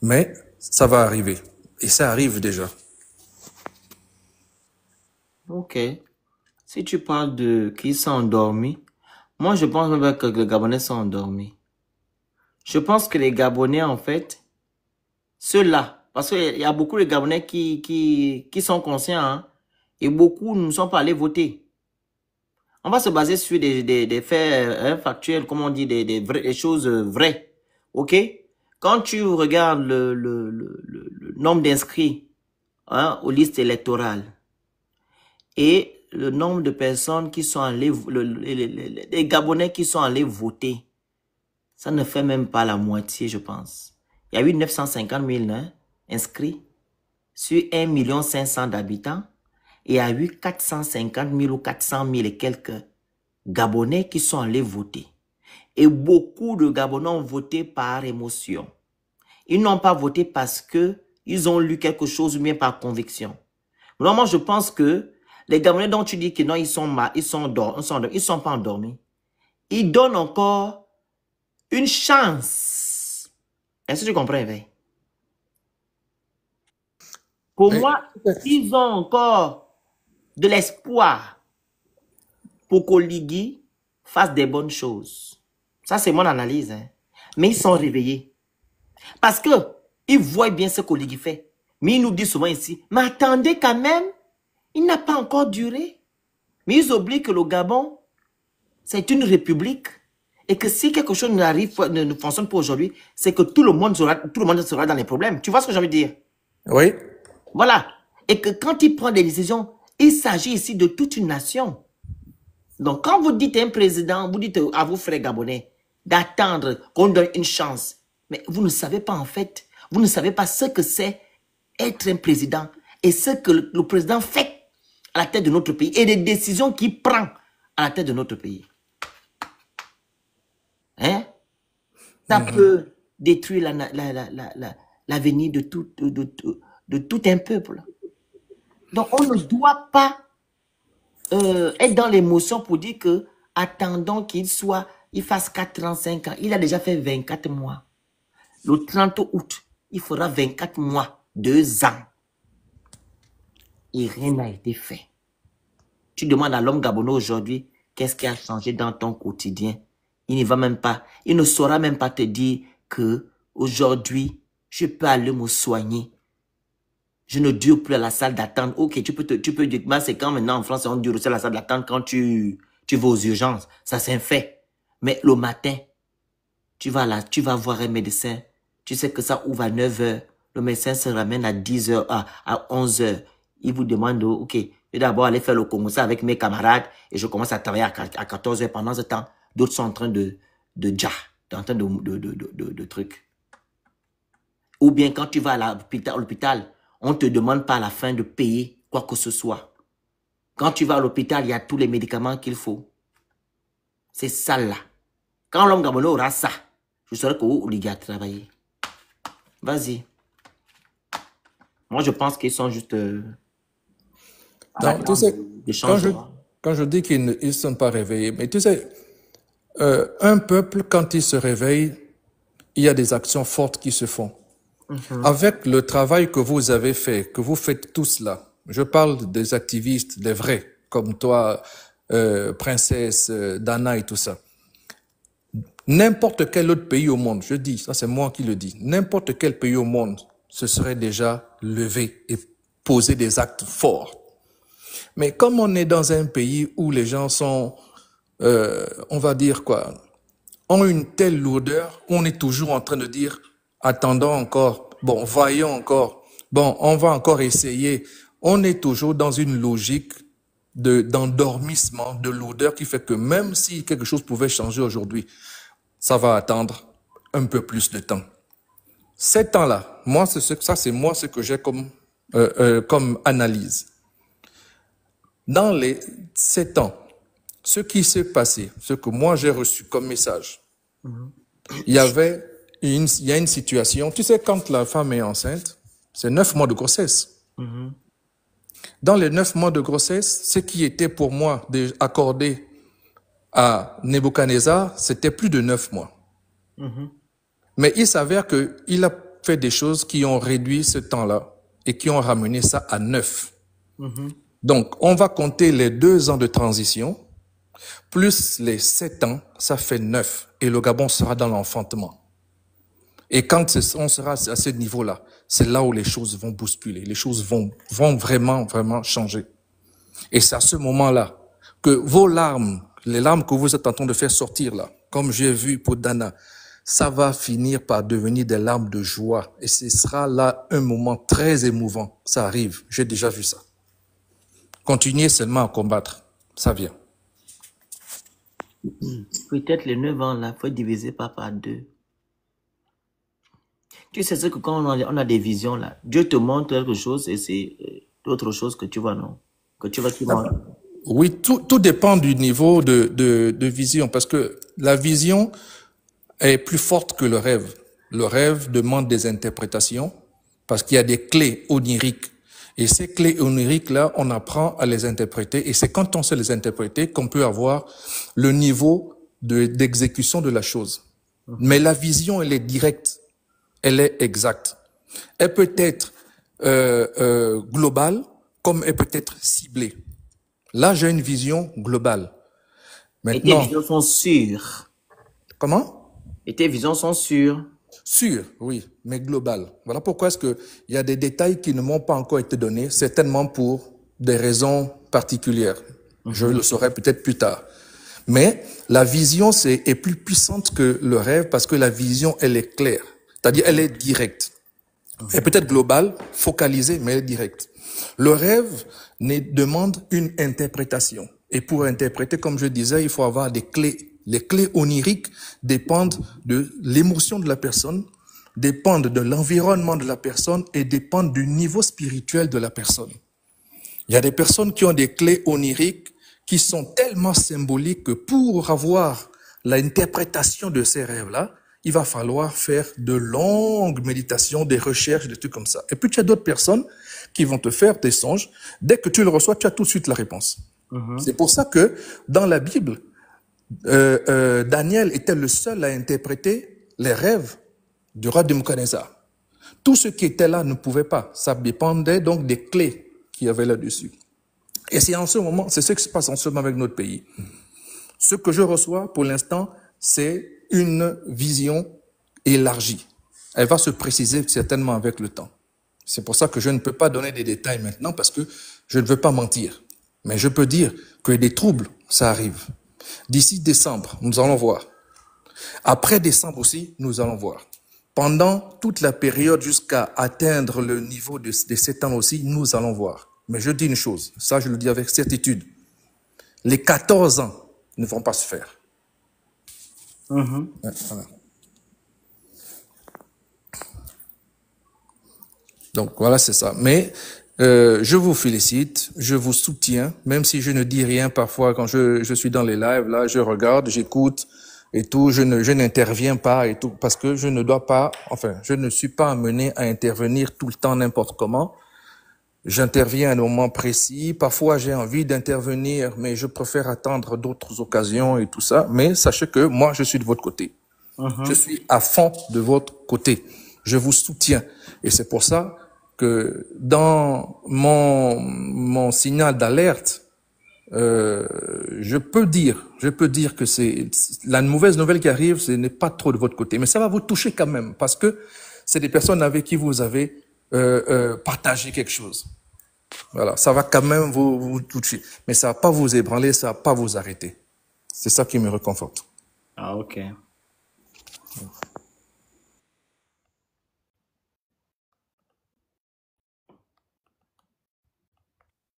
Speaker 3: Mais ça va arriver. Et ça arrive déjà.
Speaker 1: Ok. Si tu parles de qui sont endormis, moi je pense même que les Gabonais sont endormis. Je pense que les Gabonais, en fait, ceux-là, parce qu'il y a beaucoup de Gabonais qui sont conscients, hein, et beaucoup ne sont pas allés voter. On va se baser sur des faits factuels, comme on dit, des choses vraies. OK? Quand tu regardes le nombre d'inscrits hein, aux listes électorales et le nombre de personnes qui sont allées, les Gabonais qui sont allés voter, ça ne fait même pas la moitié, je pense. Il y a eu 950 000 hein, inscrits sur 1,5 million d'habitants. Et il y a eu 450 000 ou 400 000 et quelques Gabonais qui sont allés voter. Et beaucoup de Gabonais ont voté par émotion. Ils n'ont pas voté parce que ils ont lu quelque chose ou bien par conviction. Vraiment, je pense que les Gabonais dont tu dis que non, ils sont pas endormis. Ils donnent encore une chance. Est-ce que tu comprends, Éveil? Pour
Speaker 3: Mais,
Speaker 1: moi, ils ont encore de l'espoir pour qu'Oligui fasse des bonnes choses. Ça, c'est mon analyse. Hein. Mais ils sont réveillés. Parce que ils voient bien ce qu'Oligui fait. Mais ils nous disent souvent ici, mais attendez quand même, il n'a pas encore duré. Mais ils oublient que le Gabon, c'est une république. Et que si quelque chose ne fonctionne pas aujourd'hui, c'est que tout le monde sera dans les problèmes. Tu vois ce que j'ai envie de dire?
Speaker 3: oui.
Speaker 1: Voilà. Et que quand il prend des décisions, il s'agit ici de toute une nation. Donc, quand vous dites à un président, vous dites à vos frères gabonais d'attendre qu'on donne une chance. Mais vous ne savez pas en fait, vous ne savez pas ce que c'est être un président et ce que le président fait à la tête de notre pays et les décisions qu'il prend à la tête de notre pays. Hein? Ça peut détruire l'avenir de tout un peuple. Donc, on ne doit pas être dans l'émotion pour dire que attendons il fasse 4 ans, 5 ans. Il a déjà fait 24 mois. Le 30 août, il fera 24 mois, 2 ans. Et rien n'a été fait. Tu demandes à l'homme gabonais aujourd'hui, qu'est-ce qui a changé dans ton quotidien? Il ne va même pas, il ne saura même pas te dire que aujourd'hui, je peux aller me soigner. Je ne dure plus à la salle d'attente. Ok, tu peux dire, c'est quand maintenant en France, on dure aussi à la salle d'attente quand tu vas aux urgences. Ça, c'est un fait. Mais le matin, tu vas voir un médecin. Tu sais que ça ouvre à 9 h. Le médecin se ramène à 10 h, à 11 h. Il vous demande, ok, je vais d'abord aller faire le Congo avec mes camarades et je commence à travailler à 14 h. Pendant ce temps, d'autres sont en train de trucs. Ou bien quand tu vas à l'hôpital, on ne te demande pas à la fin de payer quoi que ce soit. Quand tu vas à l'hôpital, il y a tous les médicaments qu'il faut. C'est ça là. Quand l'homme gabonais aura ça, je saurais que vous obligé à travailler. Vas-y. Moi, je pense qu'ils sont juste...
Speaker 3: Non, tu sais,
Speaker 1: des changements.
Speaker 3: quand je dis qu'ils ne sont pas réveillés, mais tu sais, un peuple, quand il se réveille, il y a des actions fortes qui se font. Avec le travail que vous avez fait, que vous faites tous là, je parle des activistes, des vrais, comme toi, Princesse, Dana et tout ça. N'importe quel autre pays au monde, je dis, ça c'est moi qui le dis, n'importe quel pays au monde se serait déjà levé et posé des actes forts. Mais comme on est dans un pays où les gens sont, on va dire quoi, ont une telle lourdeur, on est toujours en train de dire, attendons encore, bon, voyons encore, bon, on va encore essayer. On est toujours dans une logique d'endormissement, de lourdeur qui fait que même si quelque chose pouvait changer aujourd'hui, ça va attendre un peu plus de temps. Ces temps-là, moi, c'est ce que j'ai comme analyse. Dans les 7 ans, ce qui s'est passé, ce que moi j'ai reçu comme message, il y a une situation, tu sais, quand la femme est enceinte, c'est 9 mois de grossesse. Dans les 9 mois de grossesse, ce qui était pour moi accordé à Nebuchadnezzar, c'était plus de 9 mois. Mais il s'avère qu'il a fait des choses qui ont réduit ce temps-là et qui ont ramené ça à 9. Donc, on va compter les 2 ans de transition, plus les 7 ans, ça fait 9. Et le Gabon sera dans l'enfantement. Et quand on sera à ce niveau-là, c'est là où les choses vont bousculer, les choses vont vraiment, vraiment changer. Et c'est à ce moment-là que vos larmes, les larmes que vous êtes en train de faire sortir là, comme j'ai vu pour Dana, ça va finir par devenir des larmes de joie. Et ce sera là un moment très émouvant. Ça arrive, j'ai déjà vu ça. Continuez seulement à combattre, ça vient.
Speaker 1: Peut-être les 9 ans là, il faut diviser par 2. Tu sais ce que quand on a des visions là, Dieu te montre quelque chose et c'est d'autres choses que tu vois, non? Que tu vas
Speaker 3: Oui, tout dépend du niveau de vision, parce que la vision est plus forte que le rêve. Le rêve demande des interprétations, parce qu'il y a des clés oniriques. Et ces clés oniriques-là, on apprend à les interpréter, et c'est quand on sait les interpréter qu'on peut avoir le niveau d'exécution de la chose. Mais la vision, elle est directe, elle est exacte. Elle peut être globale, comme elle peut être ciblée. Là, j'ai une vision globale. Maintenant,
Speaker 1: et tes visions sont sûres.
Speaker 3: Comment?
Speaker 1: Et tes visions sont sûres.
Speaker 3: Sûres, oui, mais globales. Voilà pourquoi est-ce que il y a des détails qui ne m'ont pas encore été donnés, certainement pour des raisons particulières. Je le saurai peut-être plus tard. Mais la vision est plus puissante que le rêve parce que la vision, elle est claire. C'est-à-dire, elle est directe. Elle peut être globale, focalisée, mais elle est directe. Le rêve demande une interprétation. Et pour interpréter, comme je disais, il faut avoir des clés. Les clés oniriques dépendent de l'émotion de la personne, dépendent de l'environnement de la personne et dépendent du niveau spirituel de la personne. Il y a des personnes qui ont des clés oniriques qui sont tellement symboliques que pour avoir l'interprétation de ces rêves-là, il va falloir faire de longues méditations, des recherches, des trucs comme ça. Et puis tu as d'autres personnes qui vont te faire des songes. Dès que tu le reçois, tu as tout de suite la réponse. C'est pour ça que dans la Bible, Daniel était le seul à interpréter les rêves du roi de Nebuchadnezzar. Tout ce qui était là ne pouvait pas. Ça dépendait donc des clés qu'il y avait là-dessus. Et c'est en ce moment, c'est ce qui se passe en ce moment avec notre pays. Ce que je reçois pour l'instant, c'est une vision élargie. Elle va se préciser certainement avec le temps. C'est pour ça que je ne peux pas donner des détails maintenant parce que je ne veux pas mentir. Mais je peux dire que des troubles, ça arrive. D'ici décembre, nous allons voir. Après décembre aussi, nous allons voir. Pendant toute la période jusqu'à atteindre le niveau des 7 ans aussi, nous allons voir. Mais je dis une chose, ça je le dis avec certitude. Les 14 ans ne vont pas se faire. Voilà. Donc voilà, c'est ça. Mais je vous félicite, je vous soutiens, même si je ne dis rien parfois quand je suis dans les lives, là, je regarde, j'écoute et tout, je n'interviens pas et tout, parce que je ne dois pas, enfin, je ne suis pas amené à intervenir tout le temps n'importe comment. J'interviens à un moment précis, parfois j'ai envie d'intervenir, mais je préfère attendre d'autres occasions et tout ça. Mais sachez que moi, je suis de votre côté. Je suis à fond de votre côté. Je vous soutiens. Et c'est pour ça que dans mon signal d'alerte, je peux dire que c'est la mauvaise nouvelle qui arrive, ce n'est pas trop de votre côté. Mais ça va vous toucher quand même, parce que c'est des personnes avec qui vous avez partager quelque chose. Voilà, ça va quand même vous toucher. Mais ça va pas vous ébranler, ça va pas vous arrêter. C'est ça qui me réconforte.
Speaker 1: Ah, ok.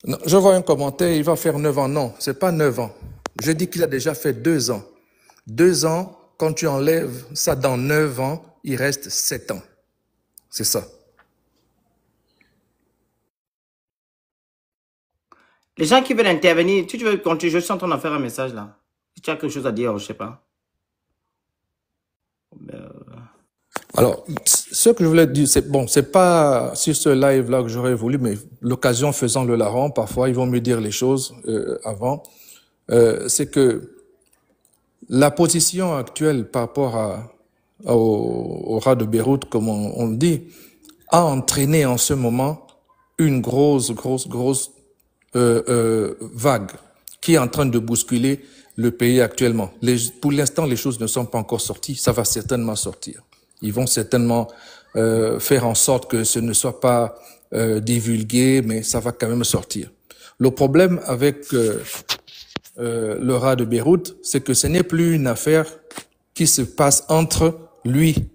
Speaker 3: Non, je vois un commentaire, il va faire 9 ans. Non, c'est pas 9 ans. Je dis qu'il a déjà fait 2 ans. 2 ans, quand tu enlèves ça dans 9 ans, il reste 7 ans. C'est ça.
Speaker 1: Les gens qui veulent intervenir, tu veux continuer, je suis en train d'en faire un message là. Si tu as quelque chose à dire, je sais pas.
Speaker 3: Alors, ce que je voulais dire, c'est bon, c'est pas sur ce live-là que j'aurais voulu, mais l'occasion faisant le larron, parfois ils vont me dire les choses avant. C'est que la position actuelle par rapport au ras de Beyrouth, comme on le dit, a entraîné en ce moment une grosse vague qui est en train de bousculer le pays actuellement. Pour l'instant, les choses ne sont pas encore sorties. Ça va certainement sortir. Ils vont certainement faire en sorte que ce ne soit pas divulgué, mais ça va quand même sortir. Le problème avec le ras de Beyrouth, c'est que ce n'est plus une affaire qui se passe entre lui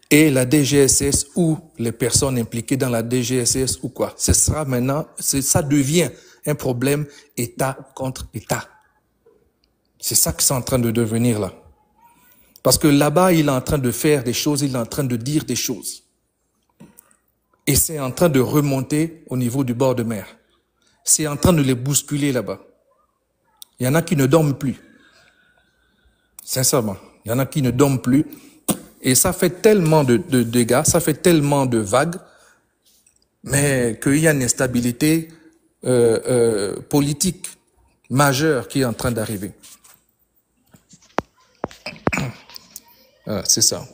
Speaker 3: et la DGSS ou les personnes impliquées dans la DGSS ou quoi. Ce sera maintenant, ça devient un problème État contre État. C'est ça que c'est en train de devenir là. Parce que là-bas, il est en train de faire des choses, il est en train de dire des choses. Et c'est en train de remonter au niveau du bord de mer. C'est en train de les bousculer là-bas. Il y en a qui ne dorment plus. Sincèrement, il y en a qui ne dorment plus. Et ça fait tellement de dégâts, ça fait tellement de vagues, mais qu'il y a une instabilité politique majeure qui est en train d'arriver. Voilà, c'est ça.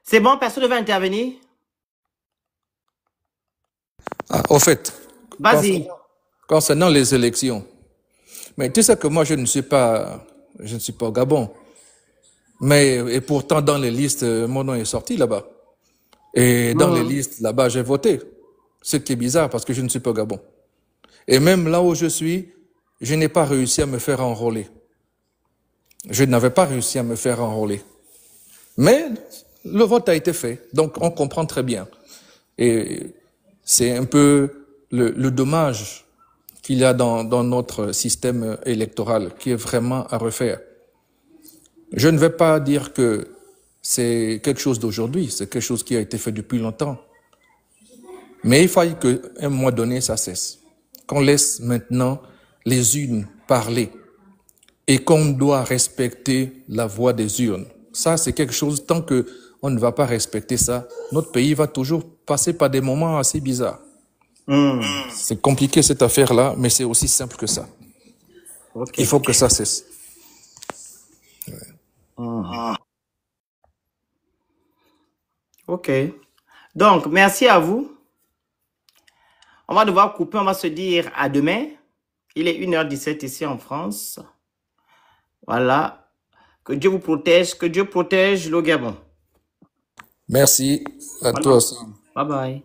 Speaker 1: C'est bon, personne ne veut intervenir?
Speaker 3: Ah, au fait,
Speaker 1: Vas-y.
Speaker 3: concernant les élections, mais tu sais que moi je ne suis pas au Gabon, et pourtant dans les listes, mon nom est sorti là-bas. Et dans les listes là-bas, j'ai voté. Ce qui est bizarre parce que je ne suis pas au Gabon. Et même là où je suis, je n'ai pas réussi à me faire enrôler. Je n'avais pas réussi à me faire enrôler. Mais le vote a été fait, donc on comprend très bien. Et c'est un peu le dommage qu'il y a dans notre système électoral qui est vraiment à refaire. Je ne vais pas dire que c'est quelque chose d'aujourd'hui, c'est quelque chose qui a été fait depuis longtemps. Mais il faille qu'à un moment donné, ça cesse. Qu'on laisse maintenant les urnes parler et qu'on doit respecter la voix des urnes. Ça, c'est quelque chose, tant qu'on ne va pas respecter ça, notre pays va toujours passer par des moments assez bizarres. C'est compliqué cette affaire-là, mais c'est aussi simple que ça. Okay. Il faut que ça cesse. Ouais.
Speaker 1: Ok. Donc, merci à vous. On va devoir couper, on va se dire à demain. Il est 1h17 ici en France. Voilà. Que Dieu vous protège, que Dieu protège le Gabon.
Speaker 3: Merci à toi aussi.
Speaker 1: Bye bye.